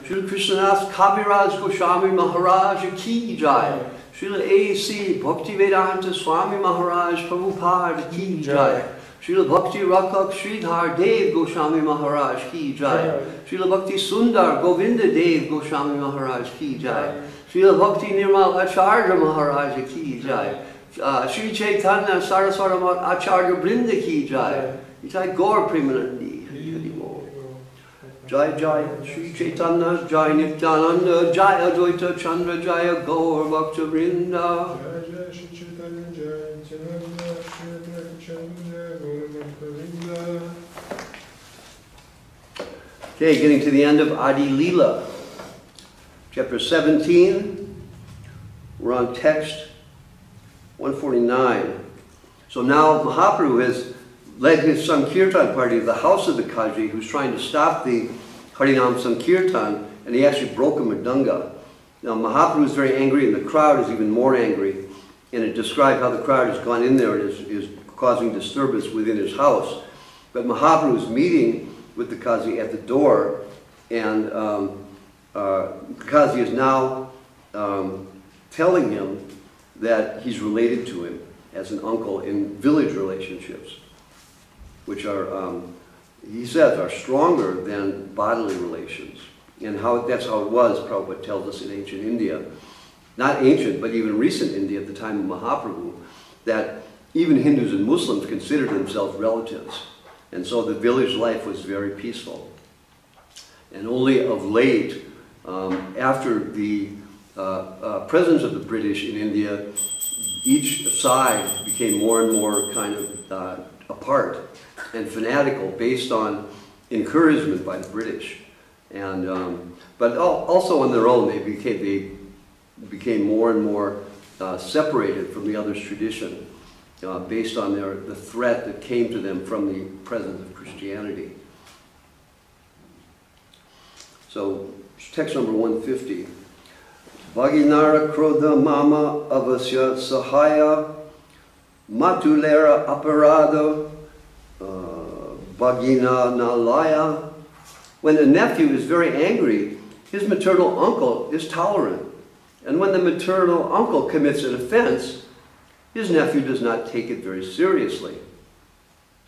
Srila Krishnadas Kaviraj Goswami Maharaj ki jai. Srila A.C. Bhaktivedanta Swami Maharaj Prabhupada ki jai. Srila Bhakti Rakak Sridhar Dev Goswami Maharaj ki jai. Srila Bhakti Sundar Govinda Dev Goswami Maharaj ki jai. Srila Bhakti Nirmal Acharya Maharaj ki jai. Sri Chaitanya Saraswara Acharya Brinda ki jai. Jai Gaur Premanandi. Jai Jai Sri Chaitanya Jai Nityananda Jai Advaita Chandra Jai Gaur Bhakta Vrinda. Jai Jai Sri Chaitanya Jai Nityananda Sri Advaita Chandra Gaur Bhakta Vrinda. Okay, getting to the end of Adi-lila. Chapter 17. We're on text 149. So now Mahaprabhu has led his Sankirtan party to the house of the Kaji, who's trying to stop the Harinam Sankirtan, and he actually broke a mridanga. Now Mahaprabhu is very angry, and the crowd is even more angry. And it describes how the crowd has gone in there and is causing disturbance within his house. But Mahaprabhu is meeting with the Kazi at the door, and the Kazi is now telling him that he's related to him as an uncle in village relationships, which are, he says, are stronger than bodily relations. And that's how it was, Prabhupada tells us, in ancient India. Not ancient, but even recent India at the time of Mahaprabhu, that even Hindus and Muslims considered themselves relatives. And so the village life was very peaceful. And only of late, after the presence of the British in India, each side became more and more kind of apart and fanatical based on encouragement by the British. And, but also on their own, they became more and more separated from the other's tradition based on the threat that came to them from the presence of Christianity. So, text number 150. Bhaginara krodha mama avasya sahaya matulera aparada bhagina nalaya. When a nephew is very angry, his maternal uncle is tolerant. And when the maternal uncle commits an offense, his nephew does not take it very seriously.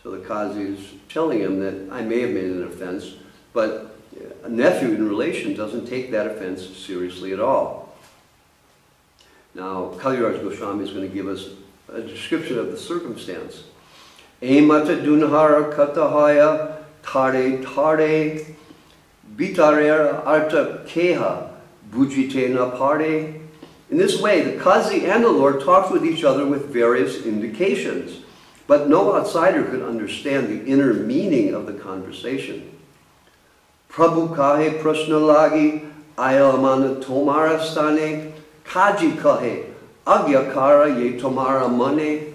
So the Kazi is telling him that I may have made an offense, but a nephew in relation doesn't take that offense seriously at all. Now, Kaliraj Goswami is going to give us a description of the circumstance. Emata dunhara katahaya tare tare bitarera arta keha bujitena pare. In this way, the Kazi and the Lord talked with each other with various indications, but no outsider could understand the inner meaning of the conversation. Prabhu kahe prashna lagi ayalamana tomara stane kaji kahe agyakara ye tomara mane.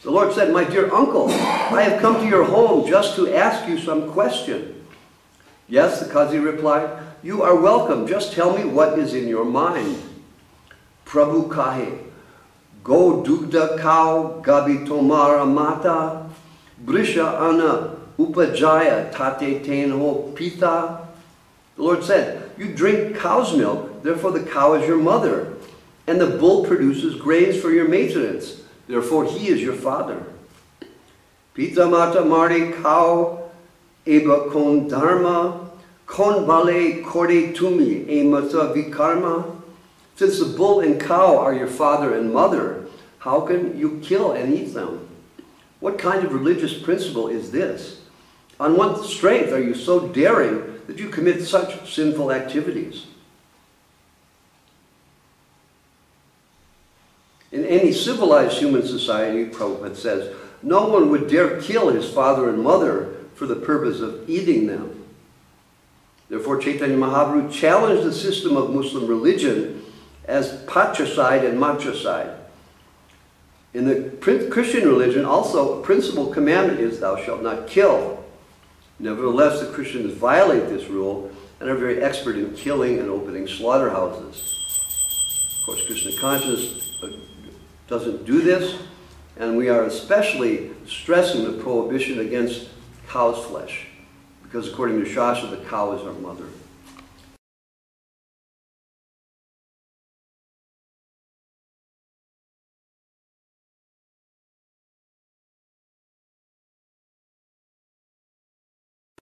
The Lord said, my dear uncle, I have come to your home just to ask you some question. Yes, the Kazi replied, you are welcome. Just tell me what is in your mind. Prabhu kahe, go dugda cow gabi tomara mata, brisha ana upajaya tate tenho pita. The Lord said, you drink cow's milk, therefore the cow is your mother, and the bull produces grains for your maintenance, therefore he is your father. Pita mata mari cow eba kon dharma, kon bale kore tumi emata vikarma. Since the bull and cow are your father and mother, how can you kill and eat them? What kind of religious principle is this? On what strength are you so daring that you commit such sinful activities? In any civilized human society, Prabhupada says, no one would dare kill his father and mother for the purpose of eating them. Therefore, Chaitanya Mahaprabhu challenged the system of Muslim religion as patricide and matricide. In the Christian religion, also, a principal commandment is, thou shalt not kill. Nevertheless, the Christians violate this rule and are very expert in killing and opening slaughterhouses. Of course, Krishna consciousness doesn't do this, and we are especially stressing the prohibition against cow's flesh, because according to Shastra, the cow is our mother.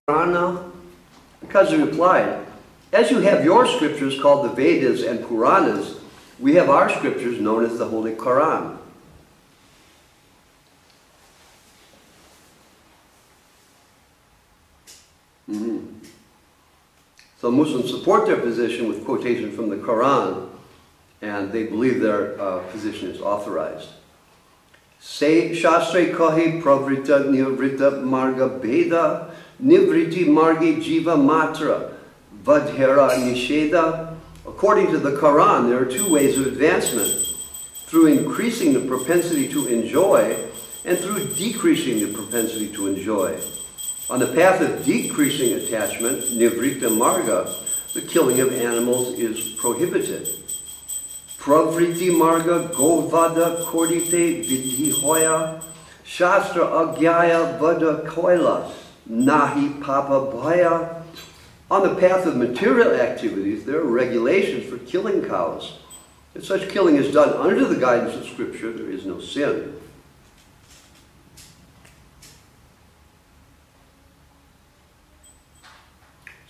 Purana? Because he replied, as you have your scriptures called the Vedas and Puranas, we have our scriptures known as the Holy Quran. So Muslims support their position with quotation from the Quran, and they believe their position is authorized. Se Shastre kahe pravrita nivrita marga beda nivriti marge jiva matra vadhera nisheda. According to the Quran, there are two ways of advancement: through increasing the propensity to enjoy and through decreasing the propensity to enjoy. On the path of decreasing attachment, nivrita marga, the killing of animals is prohibited. Pravriti marga govada kordite vidhi hoya shastra agyaya vada koila nahi papa bhaya. On the path of material activities, there are regulations for killing cows. If such killing is done under the guidance of Scripture, there is no sin.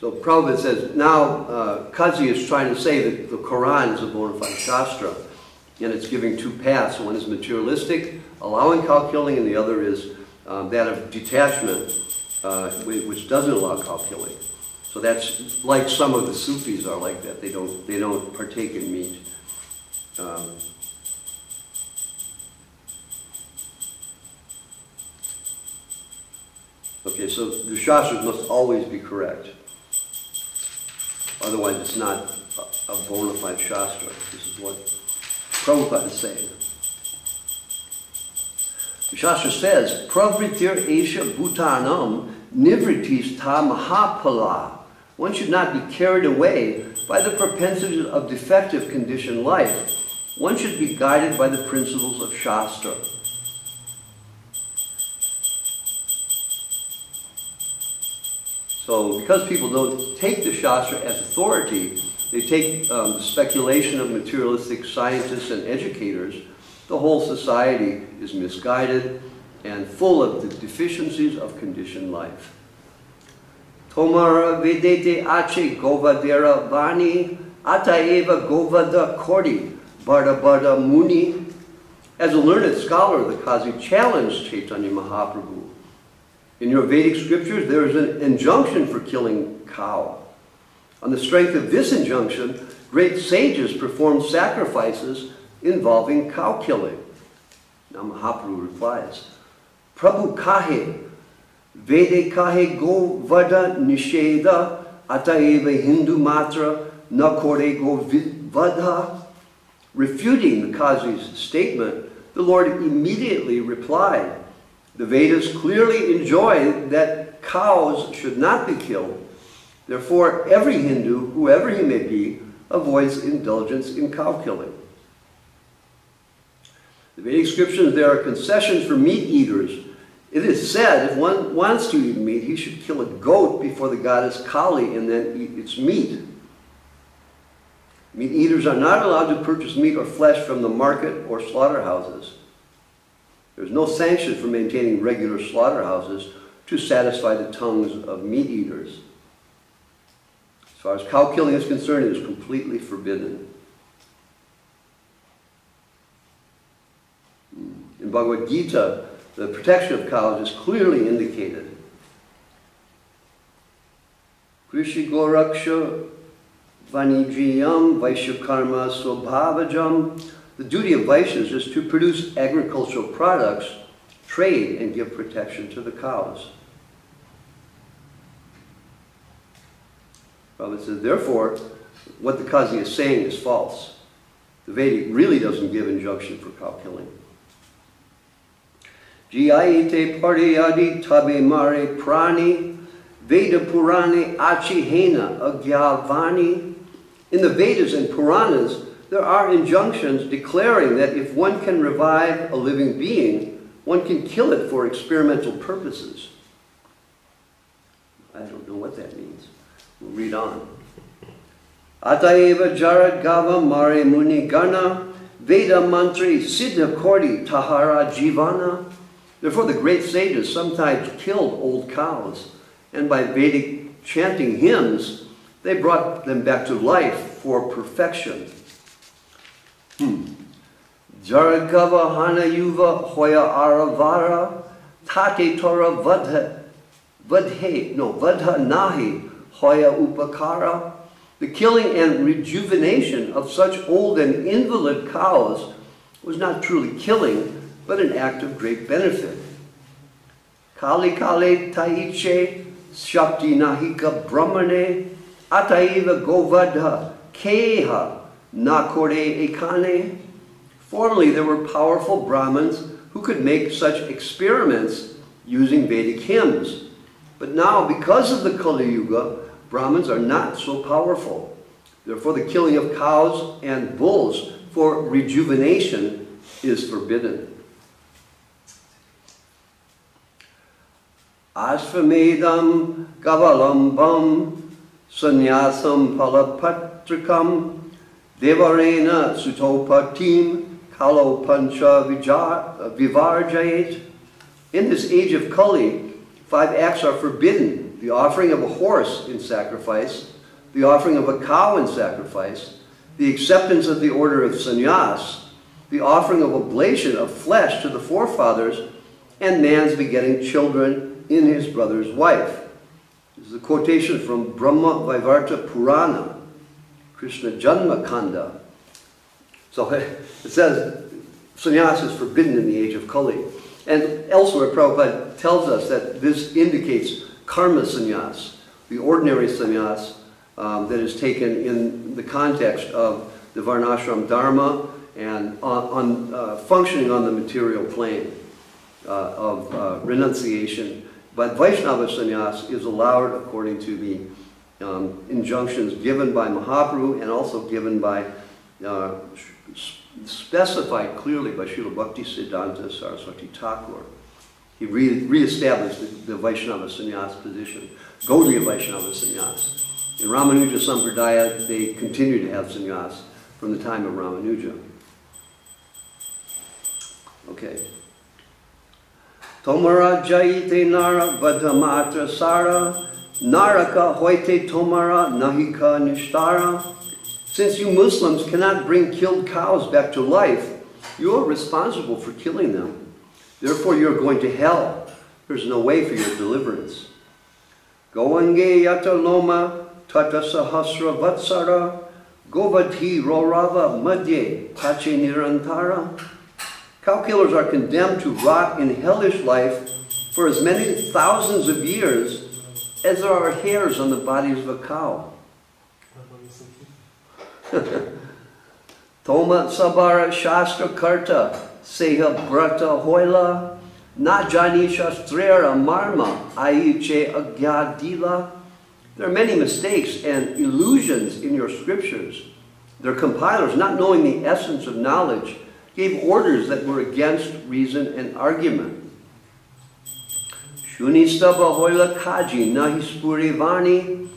So Prabhupada says, now Kazi is trying to say that the Quran is a bona fide Shastra, and it's giving two paths. One is materialistic, allowing cow killing, and the other is that of detachment, which doesn't allow cow killing. So that's like some of the Sufis are like that. They don't partake in meat. Okay, so the Shastras must always be correct. Otherwise, it's not a bona fide Shastra. This is what Prabhupada is saying. The Shastra says, Pravritir Esha Bhutanam Nivritis Ta Mahapala. One should not be carried away by the propensity of defective conditioned life. One should be guided by the principles of Shastra. So, because people don't take the Shastra as authority, they take the speculation of materialistic scientists and educators, the whole society is misguided and full of the deficiencies of conditioned life. Tomara vedete ache govadera vani ataeva govada kordi barda barda muni. As a learned scholar, the Kazi challenged Chaitanya Mahaprabhu. In your Vedic scriptures, there is an injunction for killing cow. On the strength of this injunction, great sages performed sacrifices involving cow killing. Now Mahaprabhu replies, Prabhu kahe, Vede kahe go vada nisheda, ataeva hindu matra, nakore go vadha. Refuting the Kazi's statement, the Lord immediately replied, the Vedas clearly enjoin that cows should not be killed. Therefore, every Hindu, whoever he may be, avoids indulgence in cow killing. The Vedic scriptures, there are concessions for meat eaters. It is said, if one wants to eat meat, he should kill a goat before the goddess Kali and then eat its meat. Meat eaters are not allowed to purchase meat or flesh from the market or slaughterhouses. There's no sanction for maintaining regular slaughterhouses to satisfy the tongues of meat eaters. As far as cow killing is concerned, it is completely forbidden. In Bhagavad Gita, the protection of cows is clearly indicated. Krishi Goraksha Vanijiyam Vaishyakarma Swabhavajam. The duty of Vaishyas is to produce agricultural products, trade, and give protection to the cows. Prabhupada says, therefore, what the Kazi is saying is false. The Vedic really doesn't give injunction for cow killing. Jiyayite pariyadi tabe mare prani Veda Purane achihena agyavani. In the Vedas and Puranas, there are injunctions declaring that if one can revive a living being, one can kill it for experimental purposes. I don't know what that means. We'll read on. Ataeva Jarad Gava Mare Muni Gana Veda Mantri Siddha Kordi Tahara Jivana. Therefore the great sages sometimes killed old cows and by Vedic chanting hymns, they brought them back to life for perfection. Jaragava Hanayuva Hoya Aravara Tate Tora Vadha Nahi Hoya Upakara. The killing and rejuvenation of such old and invalid cows was not truly killing, but an act of great benefit. Kali Kale Taiche Shakti Nahika Brahmane Ataiva Govadha Keha Nakore Ekane. Formerly, there were powerful Brahmins who could make such experiments using Vedic hymns. But now, because of the Kali Yuga, Brahmins are not so powerful. Therefore, the killing of cows and bulls for rejuvenation is forbidden. Asvamedam Gavalambam Sannyasam Palapatrikam Devarena Sutopatim Kalo Pancha Vivarjayet. In this age of Kali, 5 acts are forbidden: the offering of a horse in sacrifice, the offering of a cow in sacrifice, the acceptance of the order of sannyas, the offering of oblation of flesh to the forefathers, and man's begetting children in his brother's wife. This is a quotation from Brahma Vaivarta Purana, Krishna Janma Kanda. So it says sannyas is forbidden in the age of Kali. And elsewhere, Prabhupada tells us that this indicates karma sannyas, the ordinary sannyas that is taken in the context of the varnashram dharma and functioning on the material plane of renunciation. But Vaishnava sannyas is allowed according to the injunctions given by Mahaprabhu and also given by, specified clearly by Srila Bhakti Siddhanta Saraswati Thakur. He re-established the Vaishnava sannyas position. Gaudiya Vaishnava sannyas. In Ramanuja Sampradaya, they continue to have sannyas from the time of Ramanuja. Okay. Tomara jayite nara vadhamatra sara naraka hoite tomara nahika nishtara. Since you Muslims cannot bring killed cows back to life, you are responsible for killing them. Therefore, you're going to hell. There's no way for your deliverance. Goange yata loma tata sahasra vatsara govati rorava madhye pache nirantara. Cow killers are condemned to rot in hellish life for as many thousands of years as there are hairs on the bodies of a cow. Toma sabara shastra karta seha brata hoila najani shastrera marma aiche Adi-lila. There are many mistakes and illusions in your scriptures. Their compilers, not knowing the essence of knowledge, gave orders that were against reason and argument. Shunistaba hoila kaji nahispuri vani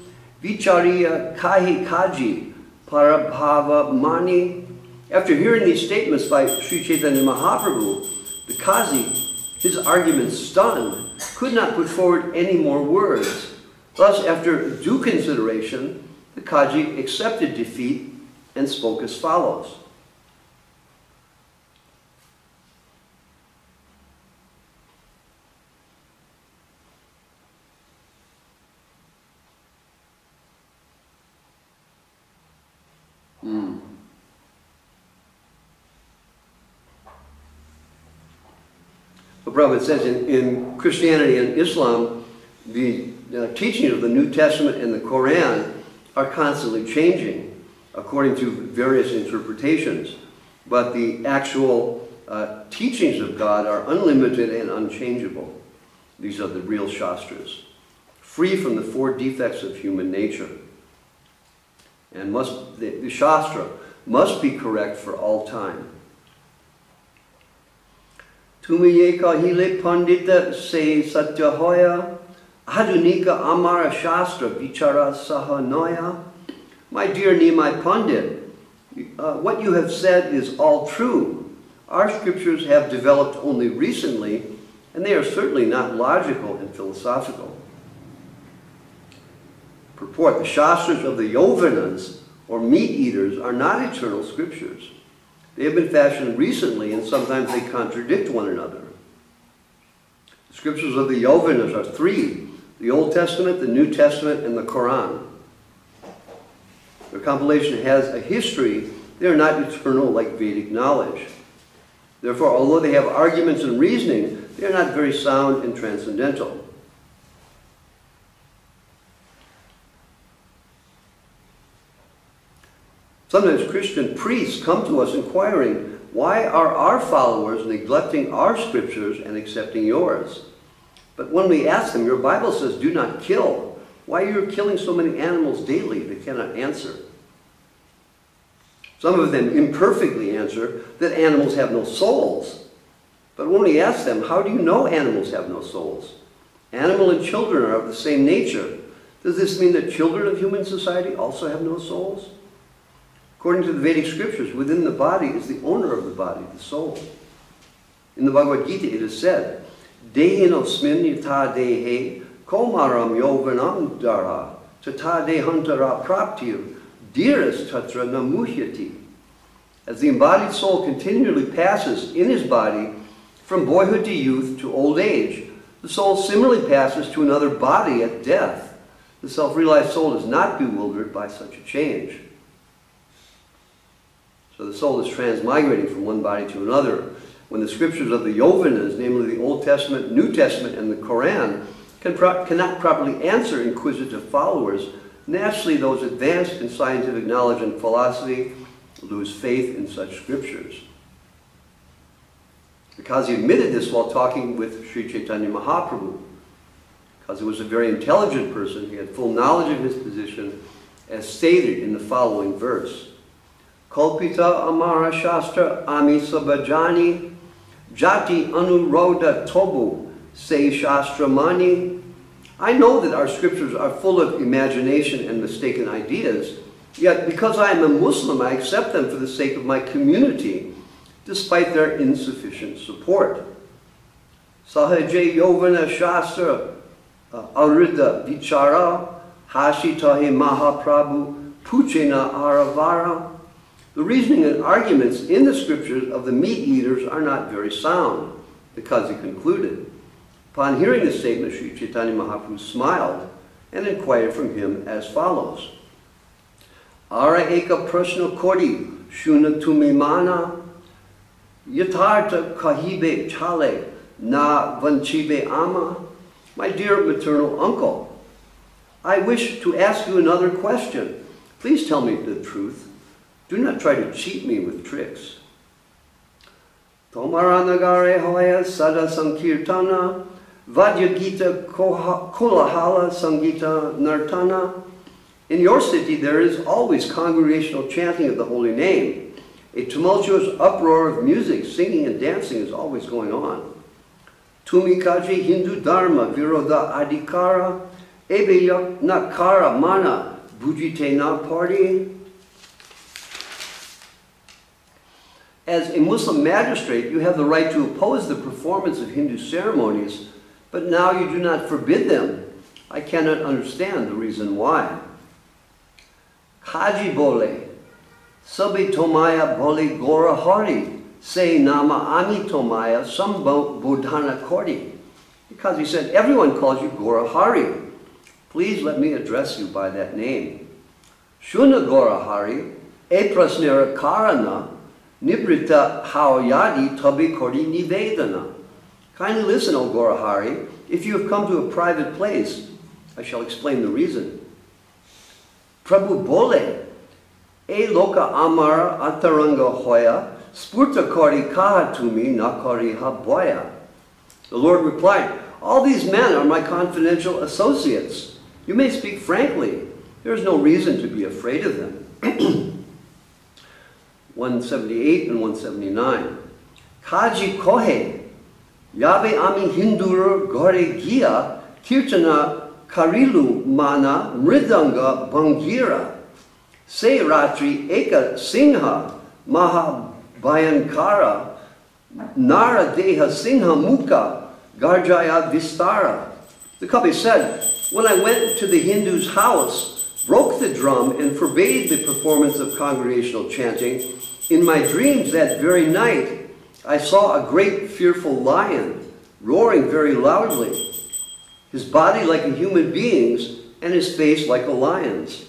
vichariya kahi kaji parabhava mani. After hearing these statements by Sri Chaitanya Mahaprabhu, the Kazi, his arguments stunned, could not put forward any more words. Thus, after due consideration, the Kaji accepted defeat and spoke as follows. The Prabhupada says in Christianity and Islam, the teachings of the New Testament and the Quran are constantly changing according to various interpretations. But the actual teachings of God are unlimited and unchangeable. These are the real Shastras, free from the 4 defects of human nature. And the Shastra must be correct for all time. Tumiye kahile pandita se satyahoya adunika amara shastra vichara sahanoya. My dear Nimai Pandit, what you have said is all true. Our scriptures have developed only recently, and they are certainly not logical and philosophical. Purport: the Shastras of the Yovanas, or meat eaters, are not eternal scriptures. They have been fashioned recently, and sometimes they contradict one another. The scriptures of the Yovanas are three: the Old Testament, the New Testament, and the Quran. Their compilation has a history. They are not eternal like Vedic knowledge. Therefore, although they have arguments and reasoning, they are not very sound and transcendental. Sometimes Christian priests come to us inquiring, why are our followers neglecting our scriptures and accepting yours? But when we ask them, your Bible says, do not kill. Why are you killing so many animals daily? They cannot answer. Some of them imperfectly answer that animals have no souls. But when we ask them, how do you know animals have no souls? Animal and children are of the same nature. Does this mean that children of human society also have no souls? According to the Vedic scriptures, within the body is the owner of the body, the soul. In the Bhagavad Gita it is said, Dehinosmin yata dehe komaram yovanam dara tata dehantara praptir diras tatra namuhyati. As the embodied soul continually passes in his body from boyhood to youth to old age, the soul similarly passes to another body at death. The self-realized soul is not bewildered by such a change. So the soul is transmigrating from one body to another. When the scriptures of the Yovanas, namely the Old Testament, New Testament, and the Quran, cannot properly answer inquisitive followers, naturally those advanced in scientific knowledge and philosophy lose faith in such scriptures. Because he admitted this while talking with Sri Chaitanya Mahaprabhu. Because he was a very intelligent person, he had full knowledge of his position, as stated in the following verse. Kalpita amara shastra ami sabajani jati anuroda tobu say shastramani. I know that our scriptures are full of imagination and mistaken ideas, yet because I am a Muslim, I accept them for the sake of my community, despite their insufficient support. Sahaja Yovana Shastra Arida Vichara Hashitahe Mahaprabhu Puchena Aravara. The reasoning and arguments in the scriptures of the meat eaters are not very sound, because he concluded. Upon hearing this statement, Sri Chaitanya Mahaprabhu smiled and inquired from him as follows. Ara eka prashna kodi shuna tumimana yatarta kahibe chale na vanchibe ama. My dear maternal uncle, I wish to ask you another question. Please tell me the truth. Do not try to cheat me with tricks. Tomaranagare hoya sada sankirtana Vadyagita Kolahala Sangita Nartana. In your city there is always congregational chanting of the holy name. A tumultuous uproar of music, singing and dancing is always going on. Tumikaji Hindu Dharma Viroda Adhikara Ebe Nakara Mana Bujite Na Party. As a Muslim magistrate, you have the right to oppose the performance of Hindu ceremonies, but now you do not forbid them. I cannot understand the reason why. Kaji bole, sabi tomaya bole gora hari, say nama ami tomaya sambo bodhana kori. Because he said, everyone calls you Gora Hari. Please let me address you by that name. Shuna Gora Hari, e prasnera karana, Nibrita Haoyadi Tabi Kori Nivedana. Kindly listen, O Gorahari. If you have come to a private place, I shall explain the reason. Prabhu Bole, E Loka Amara Ataranga Hoya, Spurta Kori Kahatumi Nakari Haboya. The Lord replied, all these men are my confidential associates. You may speak frankly. There is no reason to be afraid of them. 178 and 179. Kaji Kohe, Yabe Ami Hindur Gore Gia, Kirtana Karilu Mana Mridanga Bangira, Se Ratri Eka Singha Maha Bhayankara, Nara Deha Singha Mukha Garjaya Vistara. The Kavi said, when I went to the Hindu's house, broke the drum, and forbade the performance of congregational chanting, in my dreams that very night, I saw a great fearful lion, roaring very loudly, his body like a human being's, and his face like a lion's.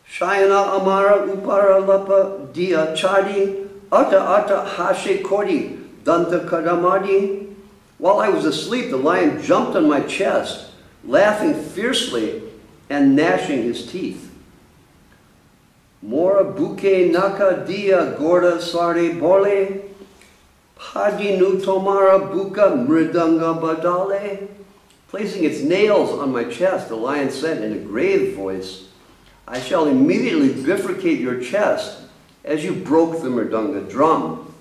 Shayana amara upara lapa dia chadi, ata hashe kodi, danta kadamadi. While I was asleep, the lion jumped on my chest, laughing fiercely and gnashing his teeth. Mora buke naka dia gorda sare bole, padinu tomara buka mridanga badale. Placing its nails on my chest, the lion said in a grave voice, I shall immediately bifurcate your chest as you broke the mridanga drum.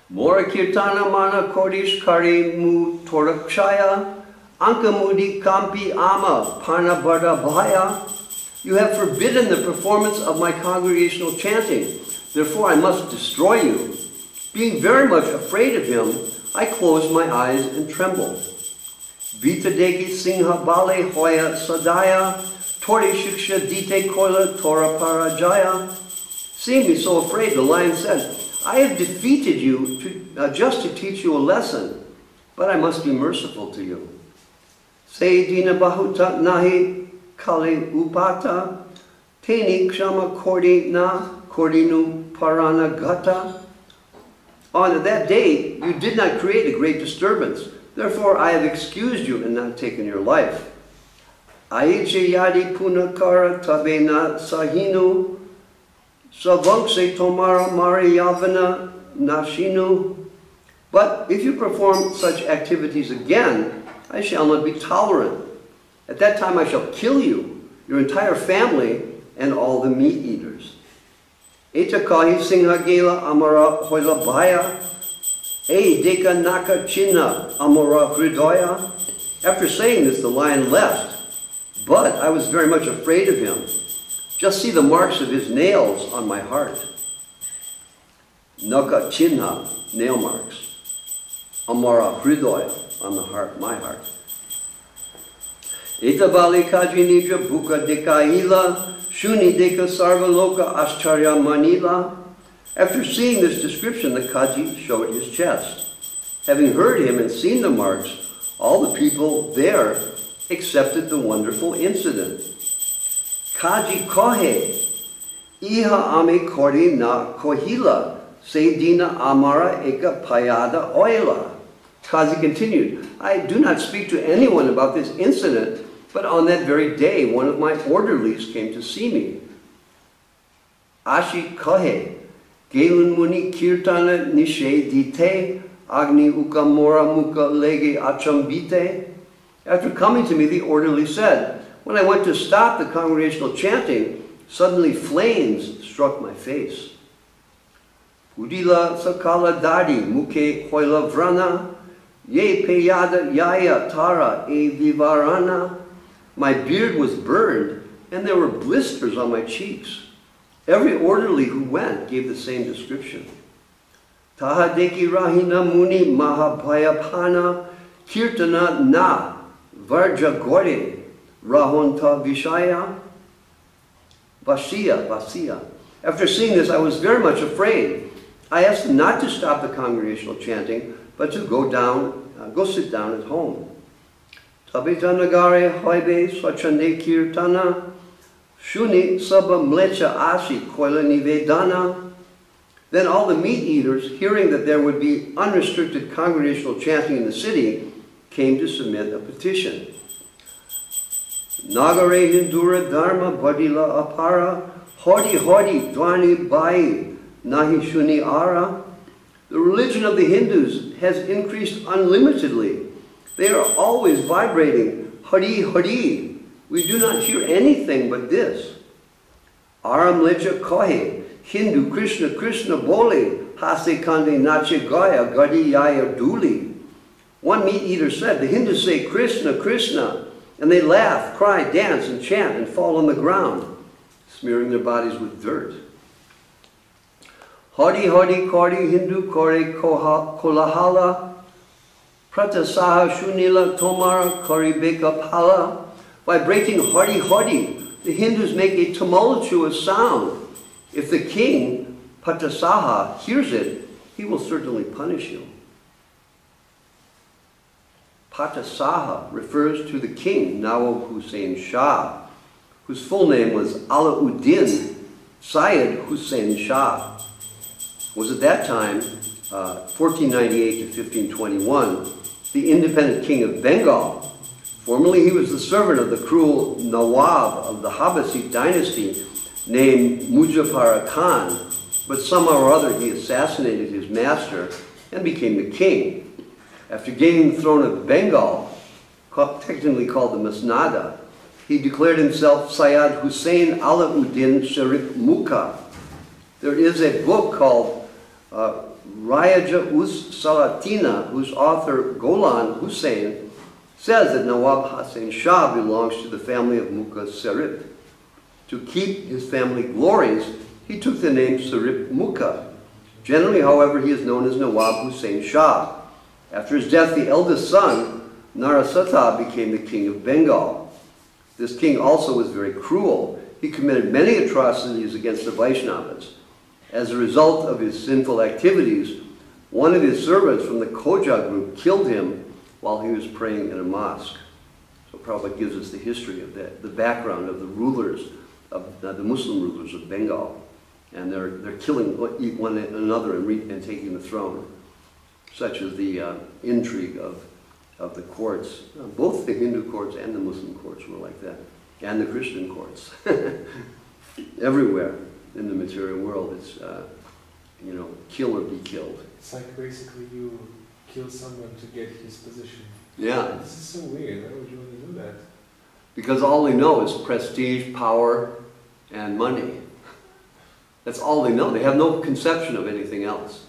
Mora kirtana mana kodish kari mu torakshaya, ankamudi kampi ama parna barda bhaya. You have forbidden the performance of my congregational chanting, therefore I must destroy you. Being very much afraid of him, I closed my eyes and trembled. Vitadeki singha bale hoya sadaya, tori shiksha dite koila tora parajaya. Seeing me so afraid, the lion said, I have defeated you just to teach you a lesson, but I must be merciful to you. Se dina bahuta nahi kali upata, teni kshama kordi na kordinu parana gata. On that day, you did not create a great disturbance. Therefore, I have excused you and not taken your life. Aiche yadi punakara tabena sahinu, savangse tomara mariyavana nashinu. But if you perform such activities again, I shall not be tolerant. At that time I shall kill you, your entire family, and all the meat eaters. Etakahi singhagela amara hoila bhaya, e deka naka chinna amara hridoya. After saying this, the lion left, but I was very much afraid of him. Just see the marks of his nails on my heart. Naka chinna, nail marks. Amara hridoya, on the heart, my heart. Etabali kaji nidra buka dekaila, shuni deka sarvaloka ascharya manila. After seeing this description, the Kaji showed his chest. Having heard him and seen the marks, all the people there accepted the wonderful incident. Kaji kohe, iha ame kori na kohila, se dina amara eka payada oila. Kaji continued, I do not speak to anyone about this incident, but on that very day, one of my orderlies came to see me. Ashi kohe, Gelun muni kirtana nishe dite, agni ukamora muka lege achambite. After coming to me, the orderly said, when I went to stop the congregational chanting, suddenly flames struck my face. Udila sakala dadi muke hoila vrana, ye peyada yaya tara e vivarana. My beard was burned, and there were blisters on my cheeks. Every orderly who went gave the same description. Tahadeki rahina muni mahabhayapana kirtana na varja gore rahonta vishaya vasya. After seeing this, I was very much afraid. I asked him not to stop the congregational chanting, but to go sit down at home. Tabitanagare hoibe swachande kirtana shuni saba mlecha ashi koila nivedana. Then all the meat eaters, hearing that there would be unrestricted congregational chanting in the city, came to submit a petition. Nagare hindura dharma badila apara, hodi dwani bai nahi shuni ara. The religion of the Hindus has increased unlimitedly. They are always vibrating, hari. We do not hear anything but this. Aram lecha kohe, Hindu Krishna bole, hase kande nache gaya gadi yaya duli. One meat eater said, the Hindus say Krishna, and they laugh, cry, dance, and chant, and fall on the ground, smearing their bodies with dirt. Hodi kori Hindu kore kolahala, Pratasaha Shunila Tomar Karibeka Pala. Vibrating hardy hardy, the Hindus make a tumultuous sound. If the king, Pratasaha, hears it, he will certainly punish you. Pratasaha refers to the king, Nawab Hussain Shah, whose full name was Alauddin Syed Hussain Shah. Was at that time, 1498 to 1521, the independent king of Bengal. Formerly he was the servant of the cruel Nawab of the Abbasid dynasty named Muzaffar Khan, but somehow or other he assassinated his master and became the king. After gaining the throne of Bengal, technically called the Masnada, he declared himself Syed Hussain Alauddin Sharif Mukha. There is a book called Rayaja Us Salatina, whose author Golan Hussain says that Nawab Hussain Shah belongs to the family of Mukha Sharif. To keep his family glories, he took the name Sharif Mukha. Generally, however, he is known as Nawab Hussain Shah. After his death, the eldest son, Narasata, became the king of Bengal. This king also was very cruel. He committed many atrocities against the Vaishnavas. As a result of his sinful activities, one of his servants from the Khoja group killed him while he was praying in a mosque. So Prabhupada gives us the history of that, the background of the rulers, of the Muslim rulers of Bengal. And they're killing one another and taking the throne, such as the intrigue of the courts. Both the Hindu courts and the Muslim courts were like that, and the Christian courts. Everywhere in the material world, it's, you know, kill or be killed. It's like basically you kill someone to get his position. Yeah. This is so weird. Why would you want to do that? Because all they know is prestige, power, and money. That's all they know. They have no conception of anything else.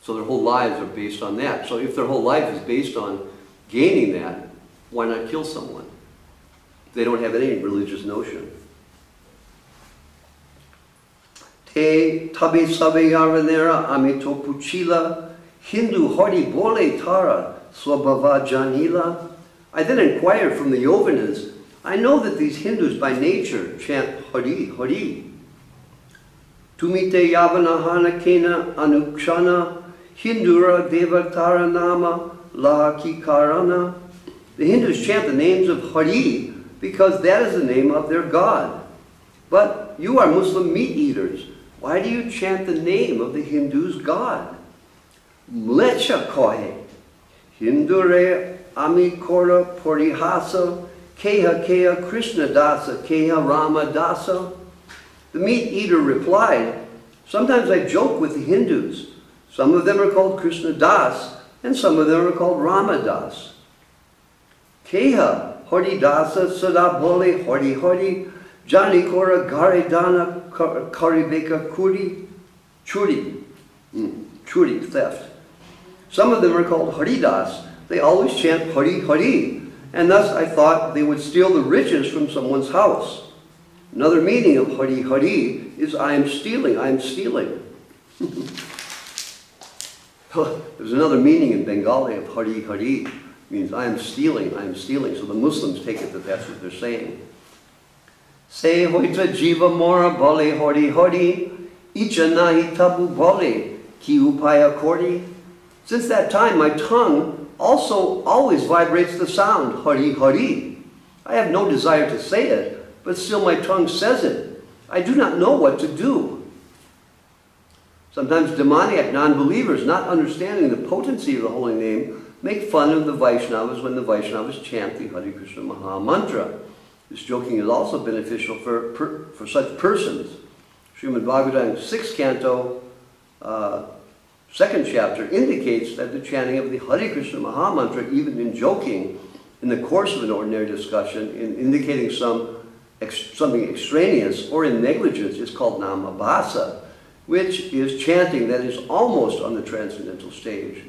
So their whole lives are based on that. So if their whole life is based on gaining that, why not kill someone? They don't have any religious notion. Te tabi sabe yaranera amito puchila, Hindu hardi bole tara, swabhava janila. I then inquired from the Yovanas, I know that these Hindus by nature chant Hari, Hari. Tumite yavana hanakena anukshana, Hindura devatara nama lahakikarana. The Hindus chant the names of Hari because that is the name of their god. But you are Muslim meat eaters. Why do you chant the name of the Hindu's god? Mlecha kohe, Hindure amikora porihasa, keha keha Krishna dasa, keha Rama dasa. The meat eater replied, sometimes I joke with the Hindus. Some of them are called Krishna Das, and some of them are called Rama Das. Keha Hari dasa sada bole Hari Hari, Jani kora gare dana karibeka kuri, churi, churi, theft. Some of them are called Haridas. They always chant Hari Hari, and thus I thought they would steal the riches from someone's house. Another meaning of Hari Hari is I am stealing, I am stealing. There's another meaning in Bengali of Hari Hari, means I am stealing, I am stealing. So the Muslims take it that that's what they're saying. Se hoita jiva mora bole Hari Hari, icha nahi tabu bole, ki upaya kori. Since that time, my tongue also always vibrates the sound, Hari Hari. I have no desire to say it, but still my tongue says it. I do not know what to do. Sometimes demoniac non-believers, not understanding the potency of the holy name, make fun of the Vaishnavas when the Vaishnavas chant the Hare Krishna Maha Mantra. This joking is also beneficial for such persons. Srimad Bhagavatam, 6th canto, 2nd chapter, indicates that the chanting of the Hare Krishna Maha Mantra, even in joking, in the course of an ordinary discussion, in indicating something extraneous or in negligence, is called namabhasa, which is chanting that is almost on the transcendental stage.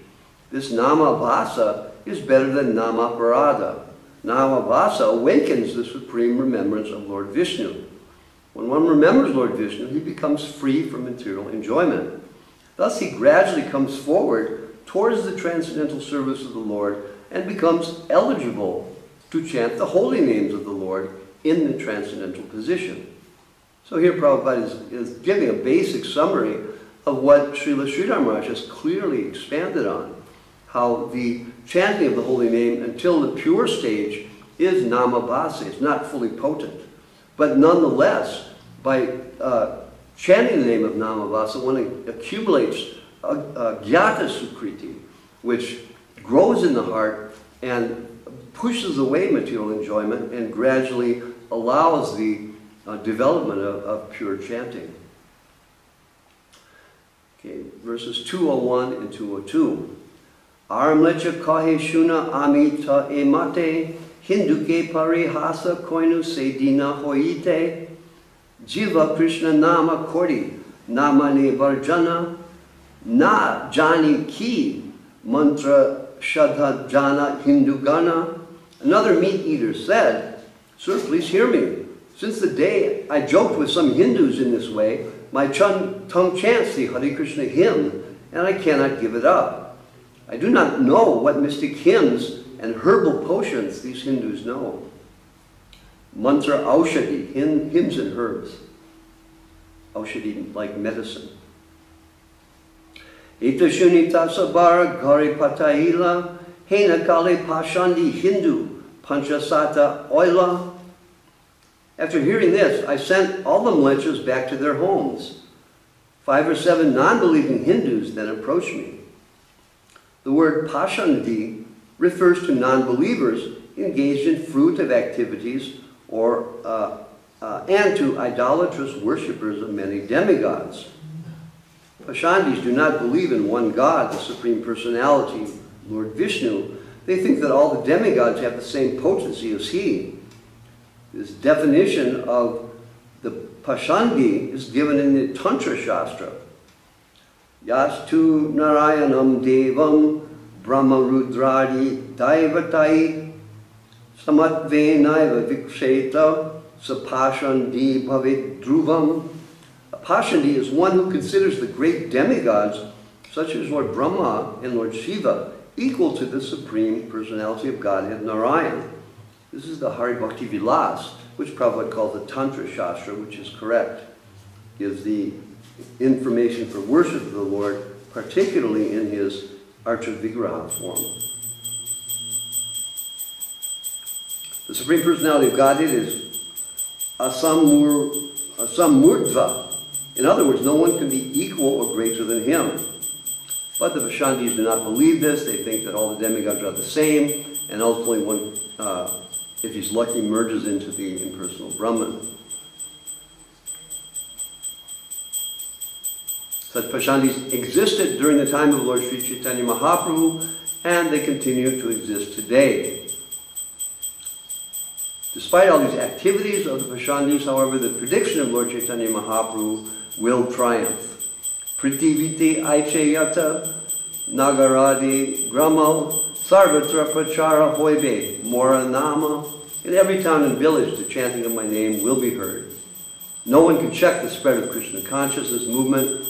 This namabhasa is better than namaparada. Namabhasa awakens the supreme remembrance of Lord Vishnu. When one remembers Lord Vishnu, he becomes free from material enjoyment. Thus he gradually comes forward towards the transcendental service of the Lord and becomes eligible to chant the holy names of the Lord in the transcendental position. So here Prabhupada is giving a basic summary of what Srila Sridhar Maharaj has clearly expanded on, how the chanting of the holy name until the pure stage is namabhasa, it's not fully potent. But nonetheless, by chanting the name of namabhasa, one accumulates a gyata sukriti, which grows in the heart and pushes away material enjoyment and gradually allows the development of pure chanting. Okay, verses 201 and 202. Aramlecha kahe shuna amita emate, hinduke parihasa koinu sedina hoite, jiva Krishna nama kori, namane varjana, na jani ki, mantra shadha jana hindugana. Another meat eater said, "Sir, please hear me. Since the day I joked with some Hindus in this way, my tongue chants the Hare Krishna hymn, and I cannot give it up. I do not know what mystic hymns and herbal potions these Hindus know." Mantra aushadhi, hymns and herbs. Aushadhi, like medicine. Ita shunita sabara gari patahila, hena kale pashandi Hindu, panchasata oila. After hearing this, I sent all the mlechas back to their homes. 5 or 7 non-believing Hindus then approached me. The word pashandi refers to non-believers engaged in fruitive activities and to idolatrous worshippers of many demigods. Pashandis do not believe in one God, the Supreme Personality, Lord Vishnu. They think that all the demigods have the same potency as he. This definition of the Pashandi is given in the Tantra Shastra. Yastu Narayanam Devam Brahma Rudradi Daivatai Samatvenaiva Viksheta Sapashandi Bhavit Dhruvam. A Pashandi is one who considers the great demigods, such as Lord Brahma and Lord Shiva, equal to the Supreme Personality of Godhead, Narayan. This is the Hari Bhakti Vilas, which Prabhupada calls the Tantra Shastra, which is correct. Gives the information for worship of the Lord, particularly in his Archa Vigraha form. The Supreme Personality of Godhead is asamurdva. In other words, no one can be equal or greater than him. But the Vashandis do not believe this. They think that all the demigods are the same, and ultimately one, if he's lucky, merges into the impersonal Brahman. Such Pashandis existed during the time of Lord Sri Chaitanya Mahaprabhu, and they continue to exist today. Despite all these activities of the Pashandis, however, the prediction of Lord Chaitanya Mahaprabhu will triumph. Pritiviti aicheyata nagaradi gramo sarvatra prachara hoibe mora nama. In every town and village, the chanting of my name will be heard. No one can check the spread of Krishna consciousness movement,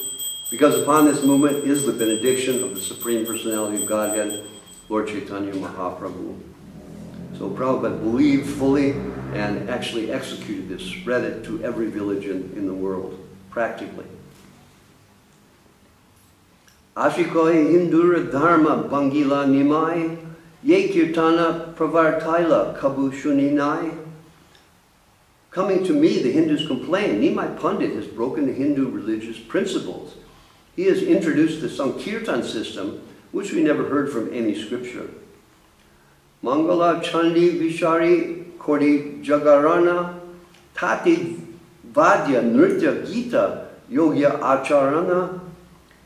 because upon this movement is the benediction of the Supreme Personality of Godhead, Lord Chaitanya Mahaprabhu. So Prabhupada believed fully and actually executed this, spread it to every village in the world, practically. Ashikohi Hindura Dharma Bangila Nimai, Ye Kirtana Pravartaila Kabu Shuninai. Coming to me, the Hindus complain, Nimai Pandit has broken the Hindu religious principles. He has introduced the Sankirtan system, which we never heard from any scripture. Mangala Chandi Vishari Kodi Jagarana Tati Vadya Nritya Gita Yogya Acharana.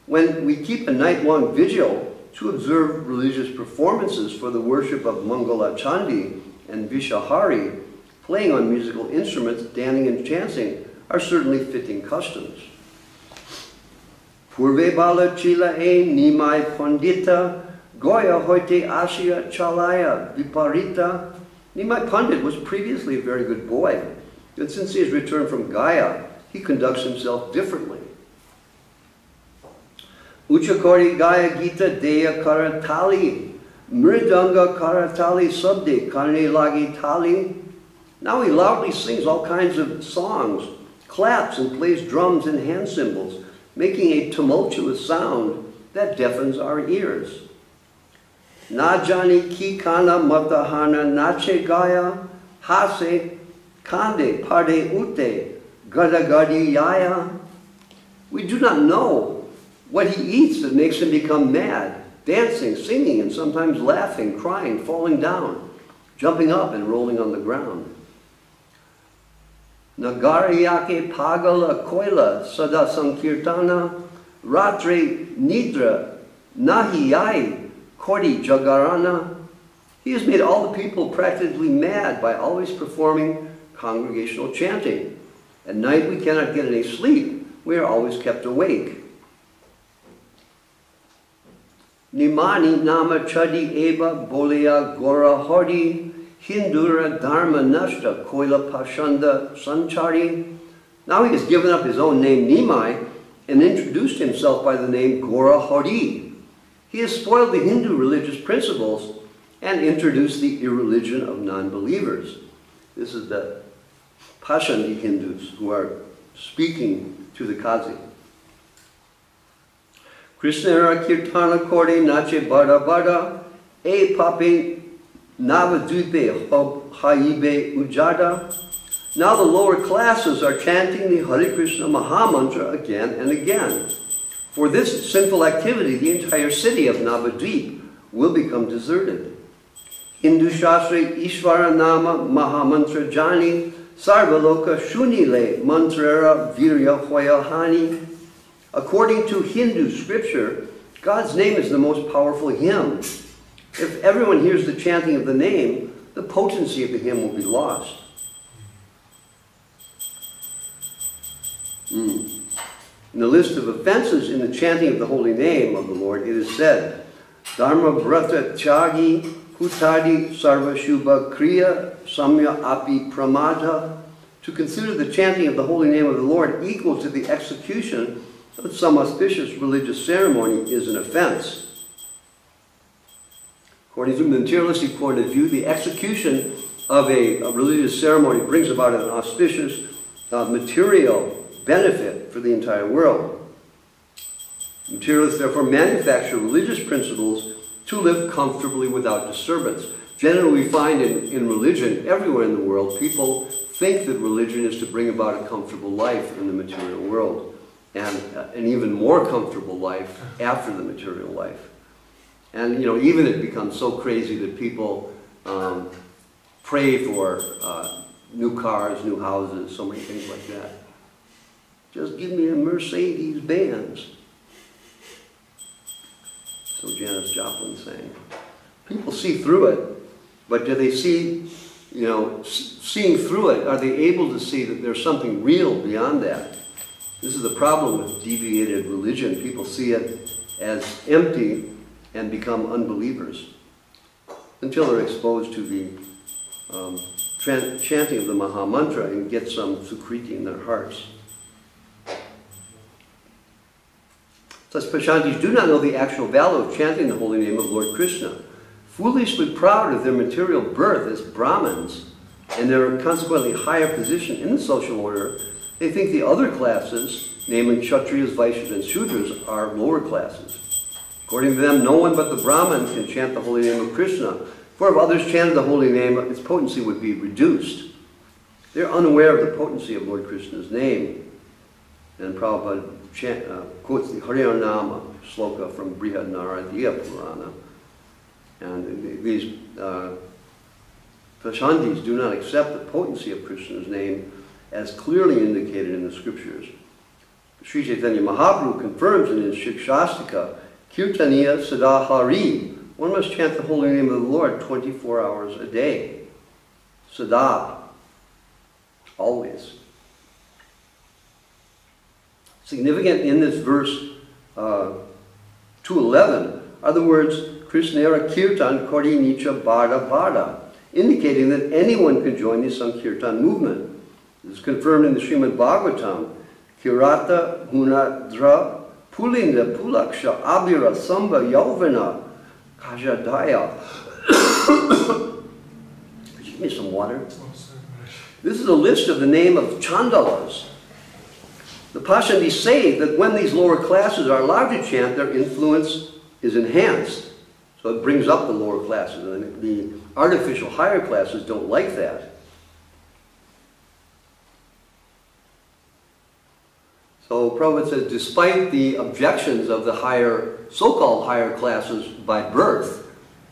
When we keep a night-long vigil to observe religious performances for the worship of Mangala Chandi and Vishahari, playing on musical instruments, dancing and chanting are certainly fitting customs. Purve bala chila e nimai pandita, goya hoite ashya chalaya viparita. Nimai Pandit was previously a very good boy, and since he has returned from Gaya, he conducts himself differently. Uchakori Gaya Gita Deya Karatali, Mridanga karatali sabde karne lagi tali. Now he loudly sings all kinds of songs, claps and plays drums and hand cymbals, making a tumultuous sound that deafens our ears. Najani ki kana matahana nache gaya, hase kande pade ute gadagadi yaya. We do not know what he eats that makes him become mad, dancing, singing, and sometimes laughing, crying, falling down, jumping up and rolling on the ground. Nagariyake pagala koila sada sankirtana ratre nidra nahiyai kodi jagarana. He has made all the people practically mad by always performing congregational chanting. At night we cannot get any sleep. We are always kept awake. Nimani nama chadi eva bolea gora hodi Hindura dharma nashta koila pashanda sanchari. Now he has given up his own name Nimai and introduced himself by the name Gora Hori. He has spoiled the Hindu religious principles and introduced the irreligion of non-believers. This is the Pashandi Hindus who are speaking to the Kazi. Krishna kirtana kore nache bada bada e pape navadupe haibe ujada. Now the lower classes are chanting the Hare Krishna Mahamantra again and again. For this sinful activity, the entire city of Navadvip will become deserted. Hindu Shastri Ishvara Nama Mahamantra Jani Sarvaloka Shunile Mantrera Virya Hoyahani. According to Hindu scripture, God's name is the most powerful hymn. If everyone hears the chanting of the name, the potency of the hymn will be lost. In the list of offenses in the chanting of the holy name of the Lord, it is said, Dharma Vrata Tyagi Hutadi Sarva Shubha Kriya Samya Api Pramada. To consider the chanting of the holy name of the Lord equal to the execution of some auspicious religious ceremony is an offense. According to the materialistic point of view, the execution of a religious ceremony brings about an auspicious material benefit for the entire world. Materialists therefore manufacture religious principles to live comfortably without disturbance. Generally we find in religion, everywhere in the world, people think that religion is to bring about a comfortable life in the material world, and an even more comfortable life after the material life. And you know, even it becomes so crazy that people pray for new cars, new houses, so many things like that. Just give me a Mercedes-Benz. So Janis Joplin saying. People see through it, but do they see, you know, seeing through it, are they able to see that there's something real beyond that? This is the problem with deviated religion. People see it as empty and become unbelievers until they're exposed to the chanting of the Maha Mantra and get some sukriti in their hearts. Such Pashantis do not know the actual value of chanting the holy name of Lord Krishna. Foolishly proud of their material birth as Brahmins and their consequently higher position in the social order, they think the other classes, namely Kshatriyas, Vaishyas, and Shudras, are lower classes. According to them, no one but the Brahmin can chant the holy name of Krishna, for if others chanted the holy name, its potency would be reduced. They're unaware of the potency of Lord Krishna's name. And Prabhupada quotes the Harinama sloka from Brihad Naradiya Purana. And these Pashantis do not accept the potency of Krishna's name as clearly indicated in the scriptures. Sri Chaitanya Mahaprabhu confirms in his Shikshastika, Kirtaniya Sadahari. One must chant the holy name of the Lord 24 hours a day. Sada, always. Significant in this verse 211 are the words Krishnera Kirtan Kori Nicha Bada Bada, indicating that anyone can join the Sankirtan movement. This is confirmed in the Srimad Bhagavatam. Kirata Gunadra Pulinda Pulaksha Abhira Samba Yauvana Kajadaya. Could you give me some water? Oh, sorry, Maharaj. This is a list of the name of chandalas. The Pashandis say that when these lower classes are allowed to chant, their influence is enhanced. So it brings up the lower classes, and the artificial higher classes don't like that. So Prabhupada says, despite the objections of the higher, so-called higher classes by birth,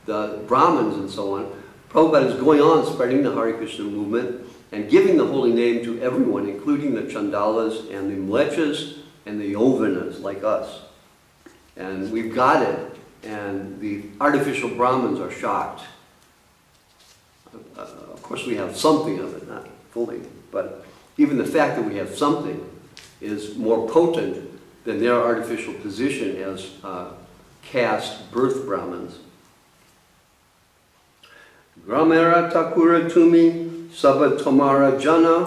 the Brahmins and so on, Prabhupada is going on spreading the Hare Krishna movement and giving the holy name to everyone, including the Chandalas and the Mlechas and the Yovanas like us. And we've got it, and the artificial Brahmins are shocked. Of course we have something of it, not fully, but even the fact that we have something is more potent than their artificial position as caste birth Brahmins. Gramera Takura Tumi Sabha Tomara Jana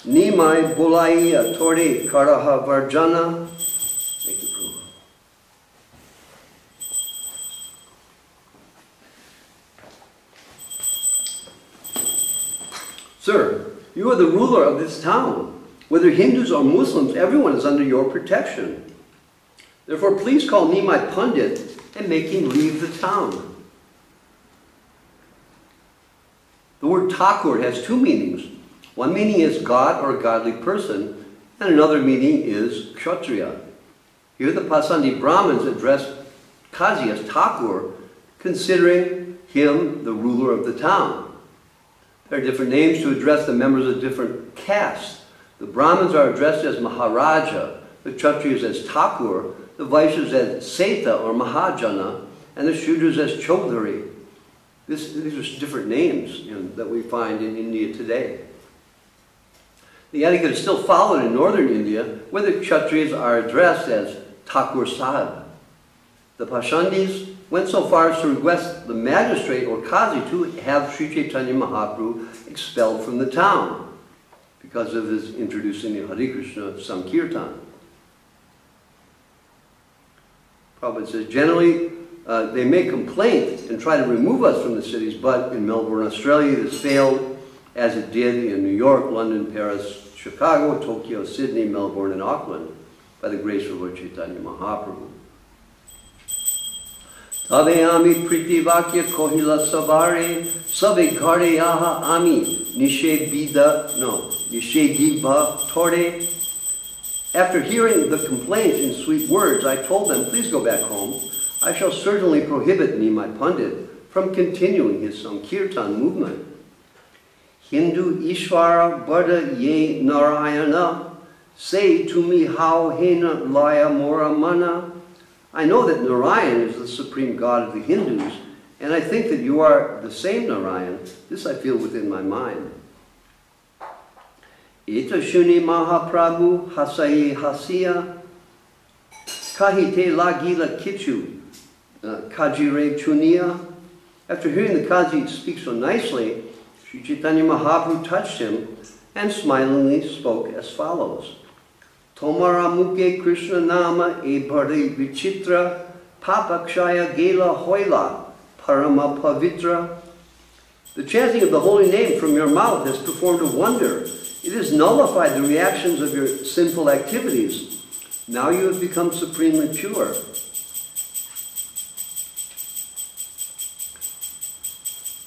Nimai Bolai Atore Karaha Varjana. Thank you, Prabhupada. Sir, you are the ruler of this town. Whether Hindus or Muslims, everyone is under your protection. Therefore, please call Nimai Pandit and make him leave the town. The word Thakur has two meanings. One meaning is God or a godly person, and another meaning is Kshatriya. Here the Pasandi Brahmins address Kazi as Thakur, considering him the ruler of the town. There are different names to address the members of different castes. The Brahmins are addressed as Maharaja, the Kshatriyas as Thakur, the Vaishyas as Setha or Mahajana, and the Shudras as Chaudhary. These are different names that we find in India today. The etiquette is still followed in northern India, where the Kshatriyas are addressed as Thakur Sahib. The Pashandis went so far as to request the magistrate or Qazi to have Sri Chaitanya Mahaprabhu expelled from the town because of his introducing the Hare Krishna Sankirtan. Prabhupada says, generally, they make complaint and try to remove us from the cities, but in Melbourne, Australia, it has failed, as it did in New York, London, Paris, Chicago, Tokyo, Sydney, Melbourne, and Auckland, by the grace of Lord Chaitanya Mahaprabhu. Tabe ami priti vakya kohila savare, sabe kare yaha ami, nishe diva tore. After hearing the complaints in sweet words, I told them, please go back home. I shall certainly prohibit Nimai Pandit from continuing his Sankirtan movement. Hindu Ishvara Bada Ye Narayana, say to me how hena laya mora mana. I know that Narayan is the supreme god of the Hindus, and I think that you are the same Narayan. This I feel within my mind. Eta shuni Mahaprabhu hasaye hasiya, kahite lagila kichu, kajire chunia. After hearing the Kazi speak so nicely, Sri Chaitanya Mahaprabhu touched him and smilingly spoke as follows. Tomara muke Krishna nama e bhari vichitra, papakshaya gela hoila, parama pavitra. The chanting of the holy name from your mouth has performed a wonder. It has nullified the reactions of your sinful activities. Now you have become supremely pure.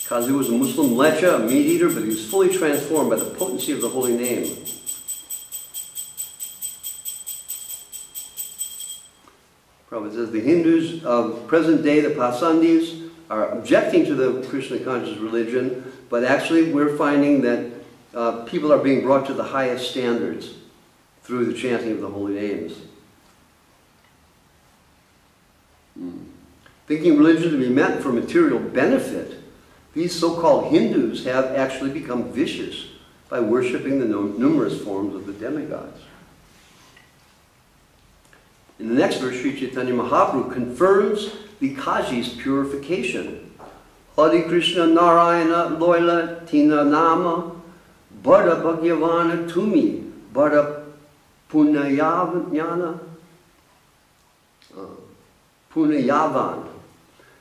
Kazi was a Muslim lecha, a meat eater, but he was fully transformed by the potency of the holy name. Prabhupada says the Hindus of present day, the Pasandis, are objecting to the Krishna conscious religion, but actually we're finding that people are being brought to the highest standards through the chanting of the holy names. Thinking religion to be meant for material benefit, these so-called Hindus have actually become vicious by worshipping the numerous forms of the demigods. In the next verse, Sri Chaitanya Mahaprabhu confirms the Kaji's purification. Hare Krishna Narayana Loila Tina Nama Bada Bhagyavana Tumi Bada Punayavan.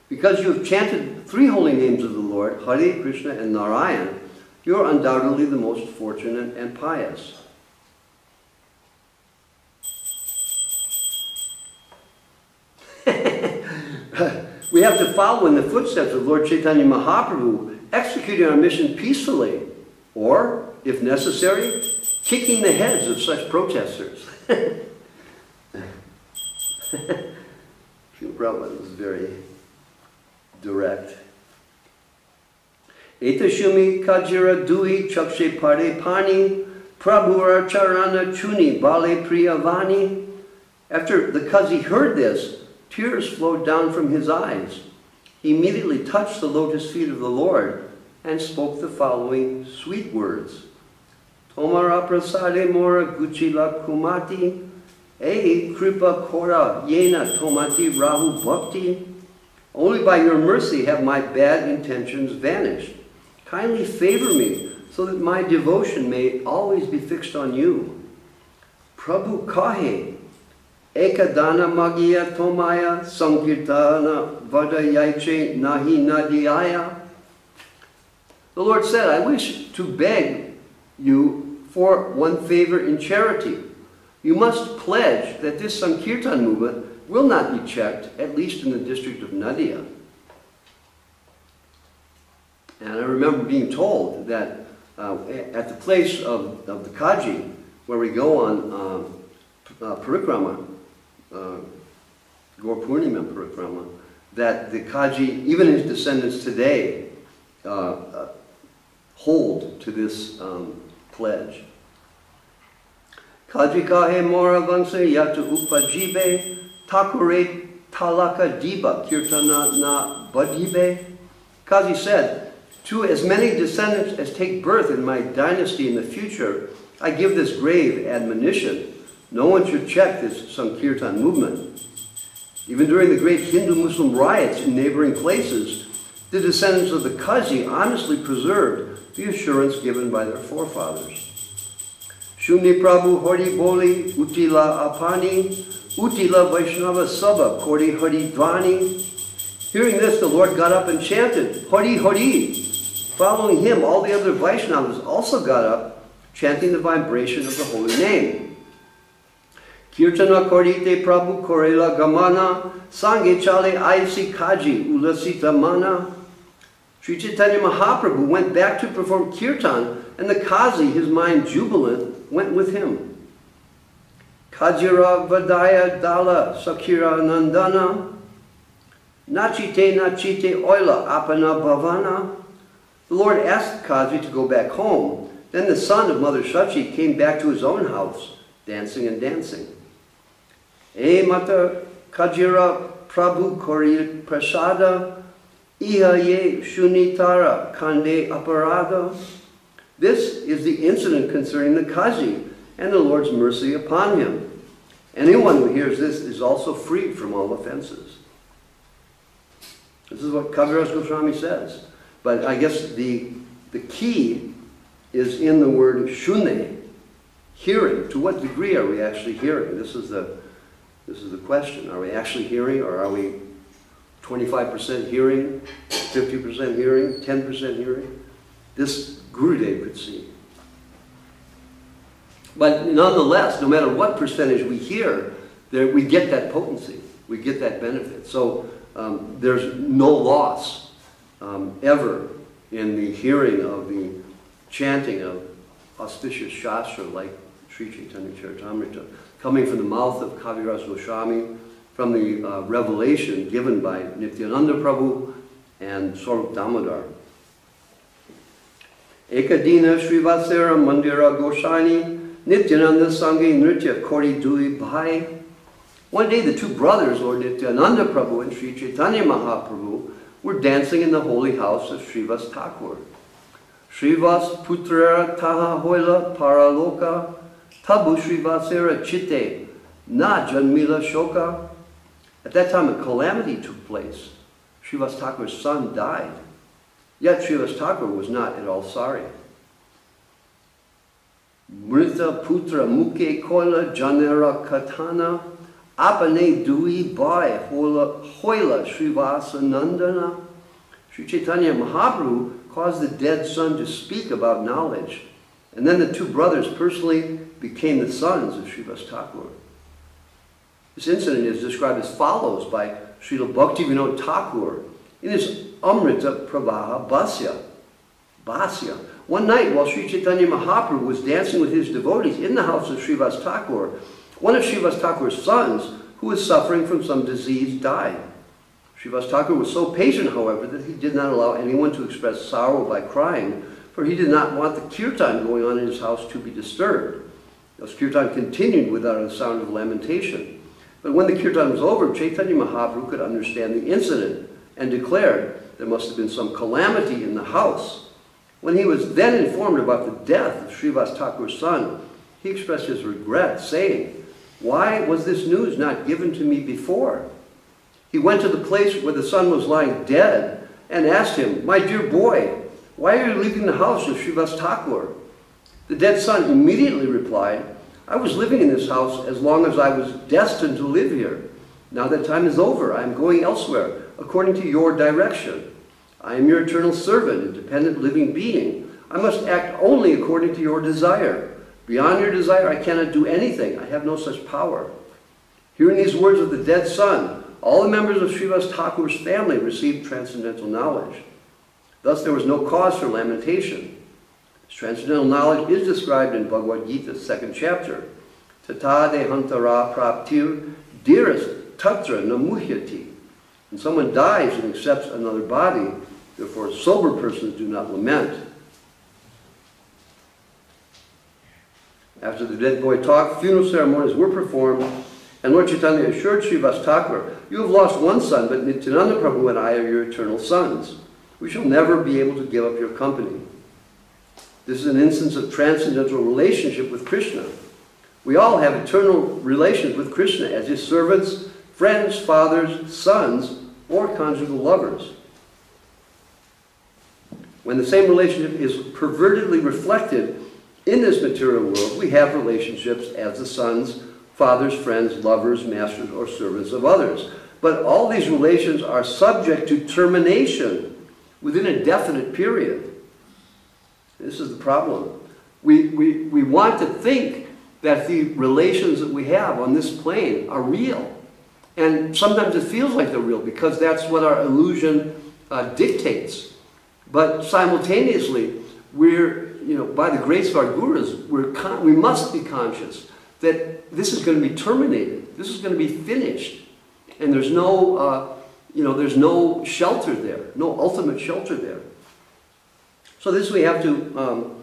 Because you have chanted 3 holy names of the Lord, Hare, Krishna, and Narayan, you are undoubtedly the most fortunate and pious. We have to follow in the footsteps of Lord Chaitanya Mahaprabhu, executing our mission peacefully, or, if necessary, kicking the heads of such protesters. Prabhupada was very direct. Etashumi kajira dui chakshe pare pani prabhura charana chuni bale priyavani. After the Kazi heard this, tears flowed down from his eyes. He immediately touched the lotus feet of the Lord and spoke the following sweet words. Tomara prasade mora guchila kumati, ehi kripa kora yena tomati rahu bhakti. Only by your mercy have my bad intentions vanished. Kindly favor me so that my devotion may always be fixed on you. Prabhu kahe, ekadana magiya tomaya sankirtana vadayaiche nahi nadiyaya. The Lord said, I wish to beg you for one favor in charity. You must pledge that this Sankirtan movement will not be checked, at least in the district of Nadia. And I remember being told that at the place of the Kaji, where we go on Parikrama, Gaur Purnima Parikrama, that the Kaji, even his descendants today, hold to this pledge. Kaji kahe mora vangse yatu upajibe, takure talaka diba kirtana na badibe. Kazi said, to as many descendants as take birth in my dynasty in the future, I give this grave admonition. No one should check this Sankirtan movement. Even during the great Hindu-Muslim riots in neighboring places, the descendants of the Kazi honestly preserved the assurance given by their forefathers. Shuni Prabhu Hori Boli Utila Apani Utila Vaishnava Sabha Kori Hari Dvani. Hearing this, the Lord got up and chanted Hari Hari. Following him, all the other Vaishnavas also got up, chanting the vibration of the holy name. Kirtana Korite Prabhu Korela Gamana Sange Chale Aisi Kaji Ulasita Mana. Sri Chaitanya Mahaprabhu went back to perform kirtan, and the Kazi, his mind jubilant, went with him. Kajira Vadaya Dala Sakira Nandana Nachite Nachite Oila Apana Bhavana. The Lord asked the Kazi to go back home. Then the son of Mother Shachi came back to his own house, dancing and dancing. E Mata Kajira Prabhu Kori Prasada Iha Ye Shunitara Kande Aparada. This is the incident concerning the Kazi and the Lord's mercy upon him. Anyone who hears this is also freed from all offenses. This is what Kaviraj Goswami says. But I guess the key is in the word shune, hearing. To what degree are we actually hearing? This is the question. Are we actually hearing, or are we 25% hearing, 50% hearing, 10% hearing? This Gurudev could see. But nonetheless, no matter what percentage we hear, we get that potency, we get that benefit. So there's no loss ever in the hearing of the chanting of auspicious Shastra like Sri Chaitanya-Charitamrta, coming from the mouth of Kaviraj Goswami, from the revelation given by Nityananda Prabhu and Swarup Damodar. Ekadina Srivasera Mandira Goshani Nityananda Sangi Nritya Kori Dui Bhai. One day the two brothers, Lord Nityananda Prabhu and Sri Chaitanya Mahaprabhu, were dancing in the holy house of Srivas Thakur. Srivas Putra Taha Hoila Paraloka Tabu Srivasera Chitte Na Janmila Shoka. At that time a calamity took place. Srivas Thakur's son died. Yet Srivas Thakur was not at all sorry. Mrita Putra Muke Koila Janera Katana Apane dui bai hoila Srivasa Nandana. Sri Chaitanya Mahaprabhu caused the dead son to speak about knowledge. And then the two brothers personally became the sons of Srivas Thakur. This incident is described as follows by Srila Bhaktivinoda Thakur in his Amrita Pravaha Bhasya. One night while Sri Chaitanya Mahaprabhu was dancing with his devotees in the house of Srivas Thakur, one of Srivas Thakur's sons, who was suffering from some disease, died. Srivas Thakur was so patient, however, that he did not allow anyone to express sorrow by crying, for he did not want the kirtan going on in his house to be disturbed. Thus kirtan continued without a sound of lamentation. But when the kirtan was over, Chaitanya Mahaprabhu could understand the incident and declared there must have been some calamity in the house. When he was then informed about the death of Srivas Thakur's son, he expressed his regret, saying, "Why was this news not given to me before?" He went to the place where the son was lying dead and asked him, "My dear boy, why are you leaving the house of Srivas Thakur?" The dead son immediately replied, "I was living in this house as long as I was destined to live here. Now that time is over, I am going elsewhere, according to your direction. I am your eternal servant, a dependent living being. I must act only according to your desire. Beyond your desire, I cannot do anything. I have no such power." Hearing these words of the dead son, all the members of Srivas Thakur's family received transcendental knowledge. Thus there was no cause for lamentation. This transcendental knowledge is described in Bhagavad Gita's 2nd chapter. Tata dehantara praptir dirist tatra namuhyati. When someone dies and accepts another body, therefore sober persons do not lament. After the dead boy talked, funeral ceremonies were performed, and Lord Chaitanya assured Srivas Thakur, "You have lost one son, but Nityananda Prabhu and I are your eternal sons. We shall never be able to give up your company." This is an instance of transcendental relationship with Krishna. We all have eternal relations with Krishna as his servants, friends, fathers, sons, or conjugal lovers. When the same relationship is pervertedly reflected in this material world, we have relationships as the sons, fathers, friends, lovers, masters, or servants of others. But all these relations are subject to termination within a definite period. This is the problem. We want to think that the relations that we have on this plane are real. And sometimes it feels like they're real because that's what our illusion dictates. But simultaneously, by the grace of our gurus, we must be conscious that this is going to be terminated. This is going to be finished. And there's there's no shelter there, no ultimate shelter there. So this we have to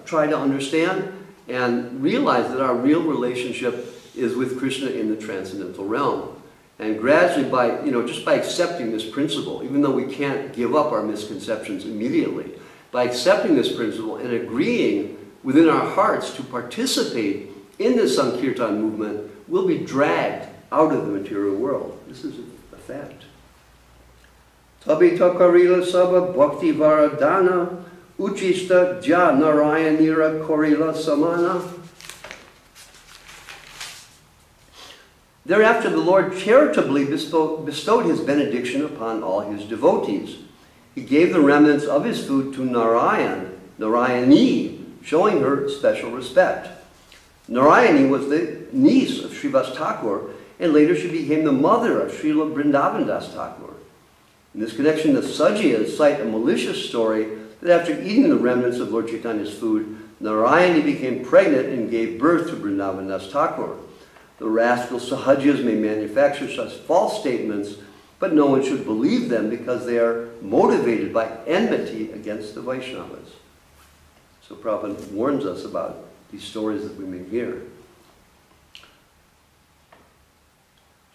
try to understand and realize that our real relationship is with Krishna in the transcendental realm. And gradually, just by accepting this principle, even though we can't give up our misconceptions immediately, by accepting this principle and agreeing within our hearts to participate in the Sankirtan movement, we'll be dragged out of the material world. This is a fact. Tabita Karila Sabha Bhakti Varadana Uchista Ja Narayanira Korila Samana. Thereafter the Lord charitably bestowed his benediction upon all his devotees. He gave the remnants of his food to Narayani, showing her special respect. Narayani was the niece of Srivas Thakur, and later she became the mother of Srila Vrindavan Das Thakur. In this connection, the Sajiyas cite a malicious story that after eating the remnants of Lord Chaitanya's food, Narayani became pregnant and gave birth to Vrindavan Das Thakur. The rascal Sahajiyas may manufacture such false statements, but no one should believe them because they are motivated by enmity against the Vaishnavas. So Prabhupada warns us about these stories that we may hear.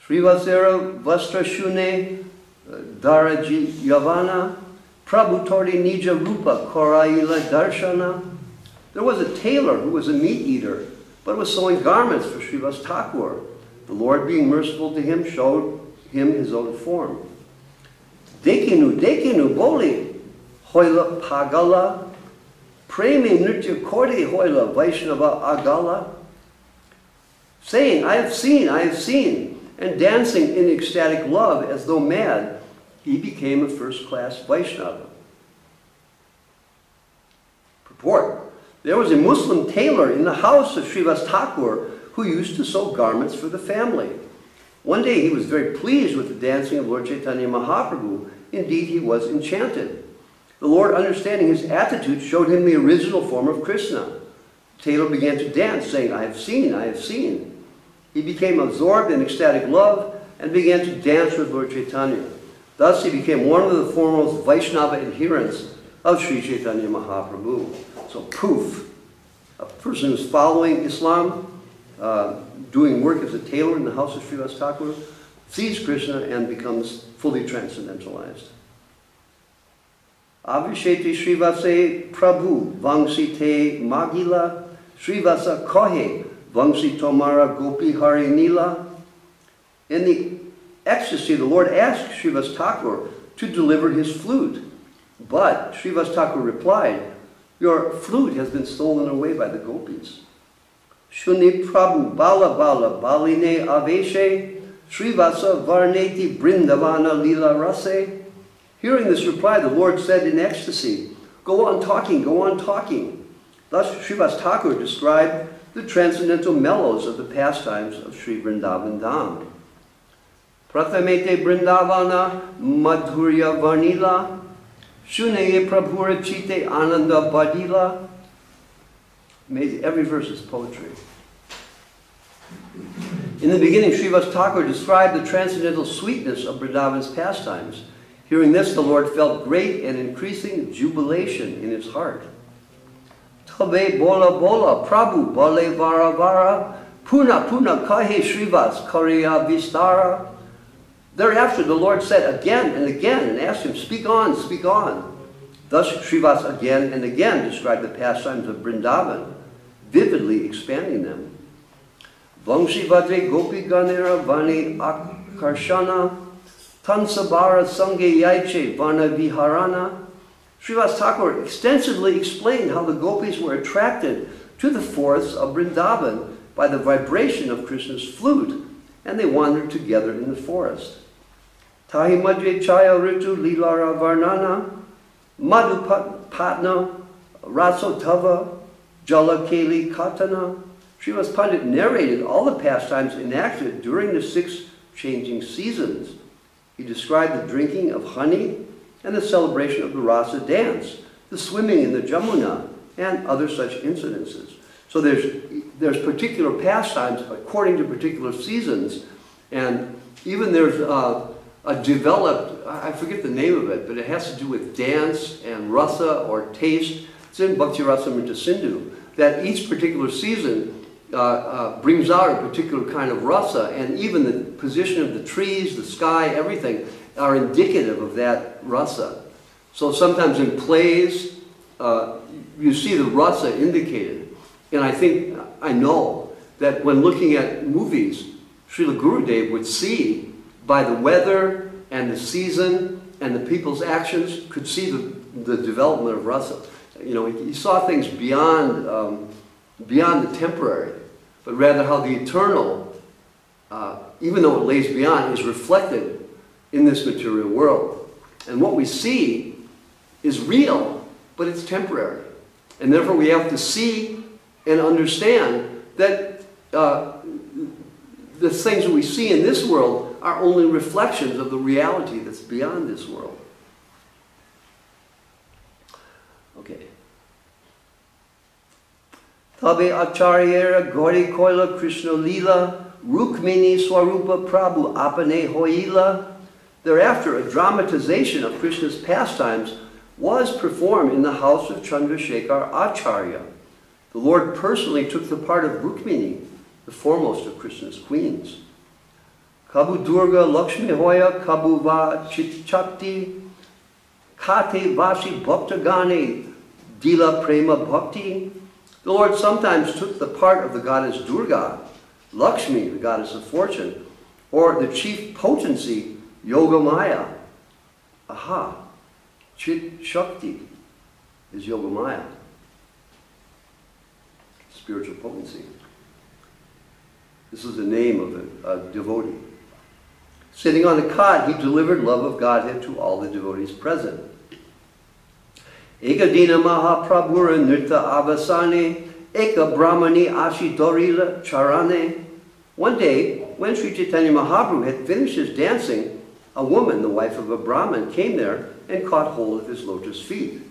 Srivasera Vastrashune Daraji Yavana Prabhutori Nija Rupa Koraila Darshana. There was a tailor who was a meat eater, but was sewing garments for Srivas Thakur. The Lord, being merciful to him, showed him his own form. Dekinu boli hoila pagala premi nritya kori hoila Vaishnava agala. saying, I have seen, and dancing in ecstatic love as though mad, he became a first-class Vaishnava. Purport. There was a Muslim tailor in the house of Srivas Thakur who used to sew garments for the family. One day he was very pleased with the dancing of Lord Chaitanya Mahaprabhu. Indeed, he was enchanted. The Lord, understanding his attitude, showed him the original form of Krishna. The tailor began to dance, saying, I have seen. He became absorbed in ecstatic love and began to dance with Lord Chaitanya. Thus he became one of the foremost Vaishnava adherents of Sri Chaitanya Mahaprabhu. So proof, a person who's following Islam, doing work as a tailor in the house of Srivas Thakur, sees Krishna and becomes fully transcendentalized. Avisheti Srivase Prabhu Vangsite Magila Srivasa Kohe Vangsi Tomara Gopi Hari Nila. In the ecstasy, the Lord asked Srivas Thakur to deliver his flute. But Srivas Thakur replied, your flute has been stolen away by the gopis. Shuni Prabhu Bala Bala Baline Aveshe Srivasa Varneti Brindavana Lila Rase. Hearing this reply, the Lord said in ecstasy, go on talking, go on talking. Thus Srivas Thakur described the transcendental mellows of the pastimes of Sri Vrindavan Dham. Prathamete Brindavana Madhurya Varnila Shuneye Prabhura Chite Ananda Badila. Amazing. Every verse is poetry. In the beginning, Srivas Thakur described the transcendental sweetness of Vrindavan's pastimes. Hearing this, the Lord felt great and increasing jubilation in his heart. Tabe bola bola Prabhu bale vara vara puna puna kahe Srivas kariya vistara. Thereafter, the Lord said again and asked him, speak on, speak on. Thus, Srivas again and again described the pastimes of Vrindavan, vividly expanding them. Vangshi Vajre Gopi Ganera Vani Akarshana Tansabara Sange Yaiche Vana Viharana. Srivas Thakur extensively explained how the gopis were attracted to the forests of Vrindavan by the vibration of Krishna's flute, and they wandered together in the forest. Tahi Madhye Chaya Ritu Lilara Varnana Madhupatna Rasotava Jala Keli Katana. Srivas Pandit narrated all the pastimes enacted during the 6 changing seasons. He described the drinking of honey and the celebration of the rasa dance, the swimming in the Jamuna, and other such incidences. So there's particular pastimes according to particular seasons, and even there's a developed, I forget the name of it, but it has to do with dance and rasa or taste. It's in Bhakti Rasamrita Sindhu, that each particular season brings out a particular kind of rasa, and even the position of the trees, the sky, everything are indicative of that rasa. So sometimes in plays, you see the rasa indicated. And I know that when looking at movies, Srila Gurudev would see by the weather and the season and the people's actions, could see the development of rasa. You know, he saw things beyond the temporary, but rather how the eternal, even though it lays beyond, is reflected in this material world. And what we see is real, but it's temporary. And therefore we have to see and understand that the things that we see in this world are only reflections of the reality that's beyond this world. Okay. Tabe Acharyera Gauri Koila Krishna Lila Rukmini Swarupa Prabhu Apane Hoila. Thereafter, a dramatization of Krishna's pastimes was performed in the house of Chandrasekhar Acharya. The Lord personally took the part of Rukmini, the foremost of Krishna's queens. Kabu Durga Lakshmi Hoya Kabu Va Chakti Kate Vasi Bhaktagane Dila Prema Bhakti. The Lord sometimes took the part of the goddess Durga, Lakshmi, the goddess of fortune, or the chief potency, Yogamaya. Aha, Chit Shakti is Yogamaya, spiritual potency. This is the name of a devotee. Sitting on the cot, he delivered love of Godhead to all the devotees present. Ekadina Mahaprabhura Nirta Avasane, Eka Brahmani Adi-lila Charane. One day, when Sri Chaitanya Mahaprabhu had finished his dancing, a woman, the wife of a Brahmin, came there and caught hold of his lotus feet.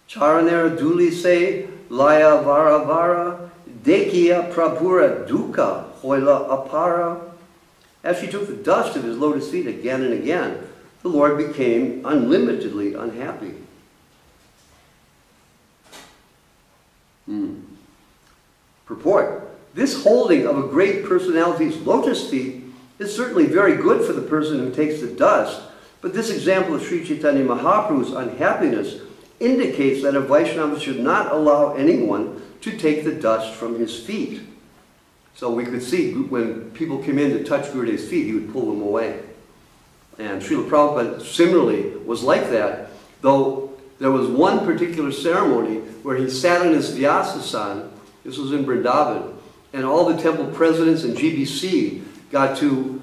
Charanera Duli se Laya Vara Vara, Dekiya Prabhura Duka Hoila Apara. As she took the dust of his lotus feet again and again, the Lord became unlimitedly unhappy. Purport. This holding of a great personality's lotus feet is certainly very good for the person who takes the dust, but this example of Sri Chaitanya Mahaprabhu's unhappiness indicates that a Vaishnava should not allow anyone to take the dust from his feet. So we could see when people came in to touch Gurudev's feet, he would pull them away. And Srila Prabhupada similarly was like that, though there was one particular ceremony where he sat on his Vyasasana. This was in Vrindavan, and all the temple presidents and GBC got to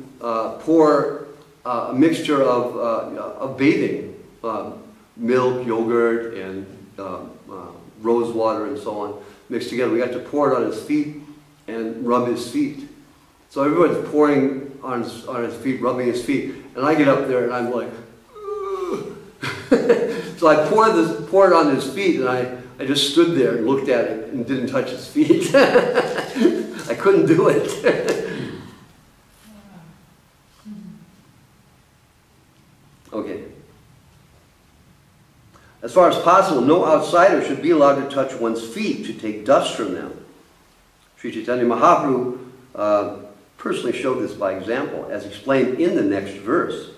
pour a mixture of bathing, milk, yogurt, and rose water and so on, mixed together. We got to pour it on his feet and rub his feet. So everyone's pouring on his feet, rubbing his feet, and I get up there and I'm like, so I poured it on his feet, and I just stood there and looked at it and didn't touch his feet. I couldn't do it. Okay. As far as possible, no outsider should be allowed to touch one's feet to take dust from them. Sri Chaitanya Mahaprabhu personally showed this by example, as explained in the next verse.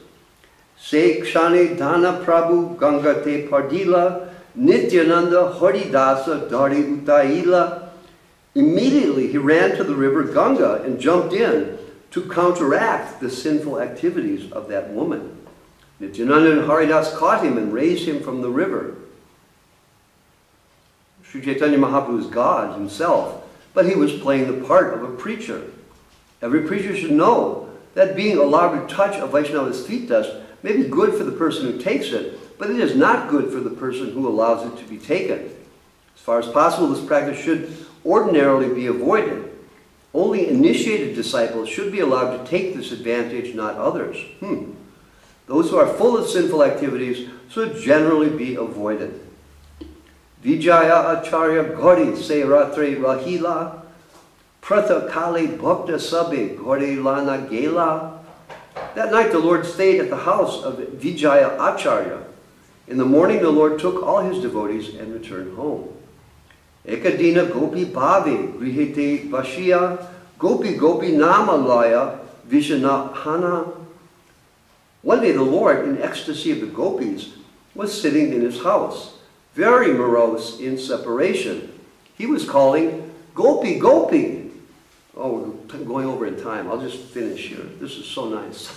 Se kshane dana prabhu gangate pardila nityananda haridasa dari utaila. Immediately he ran to the river Ganga and jumped in to counteract the sinful activities of that woman. Nityananda and Haridas caught him and raised him from the river. Sri Chaitanya Mahaprabhu is God himself, but he was playing the part of a preacher. Every preacher should know that being allowed to touch a Vaishnava's feet dust may be good for the person who takes it, but it is not good for the person who allows it to be taken. As far as possible, this practice should ordinarily be avoided. Only initiated disciples should be allowed to take this advantage, not others. Those who are full of sinful activities should generally be avoided. Vijaya Acharya Gauri Se Ratre Rahila Prata Kali Bhakta Sabe Gauri Lana Gela. That night the Lord stayed at the house of Vijaya Acharya. In the morning the Lord took all his devotees and returned home. Ekadina Gopi Bhavi Grihite Vashya Gopi Gopi Namalaya Vishanahana. One day the Lord, in ecstasy of the gopis, was sitting in his house, very morose in separation. He was calling, Gopi, Gopi. Oh, we're going over in time. I'll just finish here. This is so nice.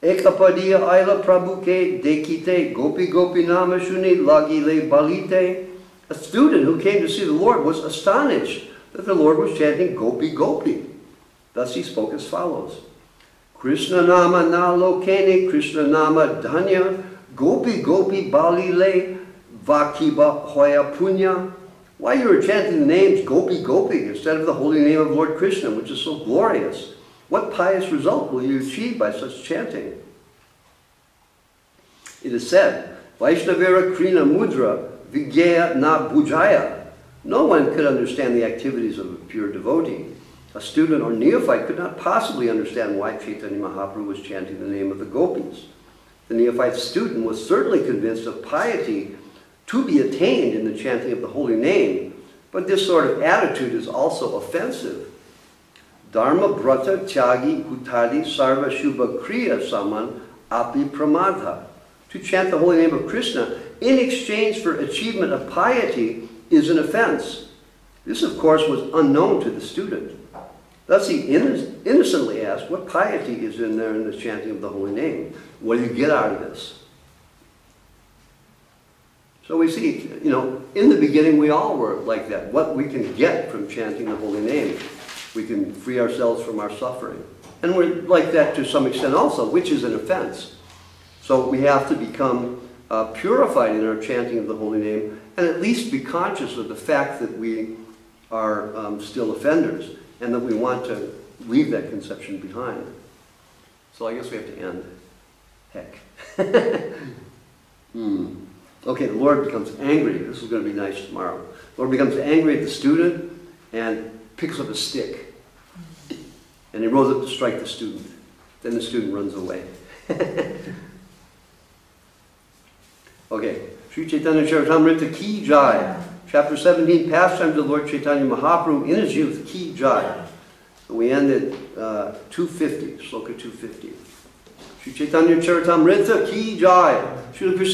Ekapadiya aila prabhuke dekite gopi gopi nama shuni lagile balite. A student who came to see the Lord was astonished that the Lord was chanting Gopi Gopi. Thus he spoke as follows. Krishna nama na lokene Krishna nama dhanya Gopi Gopi balile vakiba hoya punya. Why you are chanting the names Gopi Gopi instead of the holy name of Lord Krishna, which is so glorious? What pious result will you achieve by such chanting? It is said, Vaishnavira Krina Mudra Vigraha na Bujaya. No one could understand the activities of a pure devotee. A student or neophyte could not possibly understand why Chaitanya Mahaprabhu was chanting the name of the gopis. The neophyte student was certainly convinced of piety to be attained in the chanting of the holy name, but this sort of attitude is also offensive. Dharma brata tyagi hutadi sarva shubha kriya saman api pramadha. To chant the holy name of Krishna in exchange for achievement of piety is an offense. This, of course, was unknown to the student. Thus he innocently asked, what piety is in there in the chanting of the holy name? What do you get out of this? So we see, you know, in the beginning we all were like that. What we can get from chanting the holy name. We can free ourselves from our suffering. And we're like that to some extent also, which is an offense. So we have to become purified in our chanting of the holy name, and at least be conscious of the fact that we are still offenders, and that we want to leave that conception behind. So I guess we have to end. Heck. Okay, the Lord becomes angry. This is going to be nice tomorrow. The Lord becomes angry at the student and picks up a stick. And he rose up to strike the student. Then the student runs away. Okay, Sri Chaitanya-Charitamrta Ki Jai. Chapter 17, Pastimes of Lord Chaitanya Mahaprabhu in his youth, Ki Jai. So we end at 250, Sloka 250. Sri Chaitanya-Charitamrta Ki Jai. Srila Krishna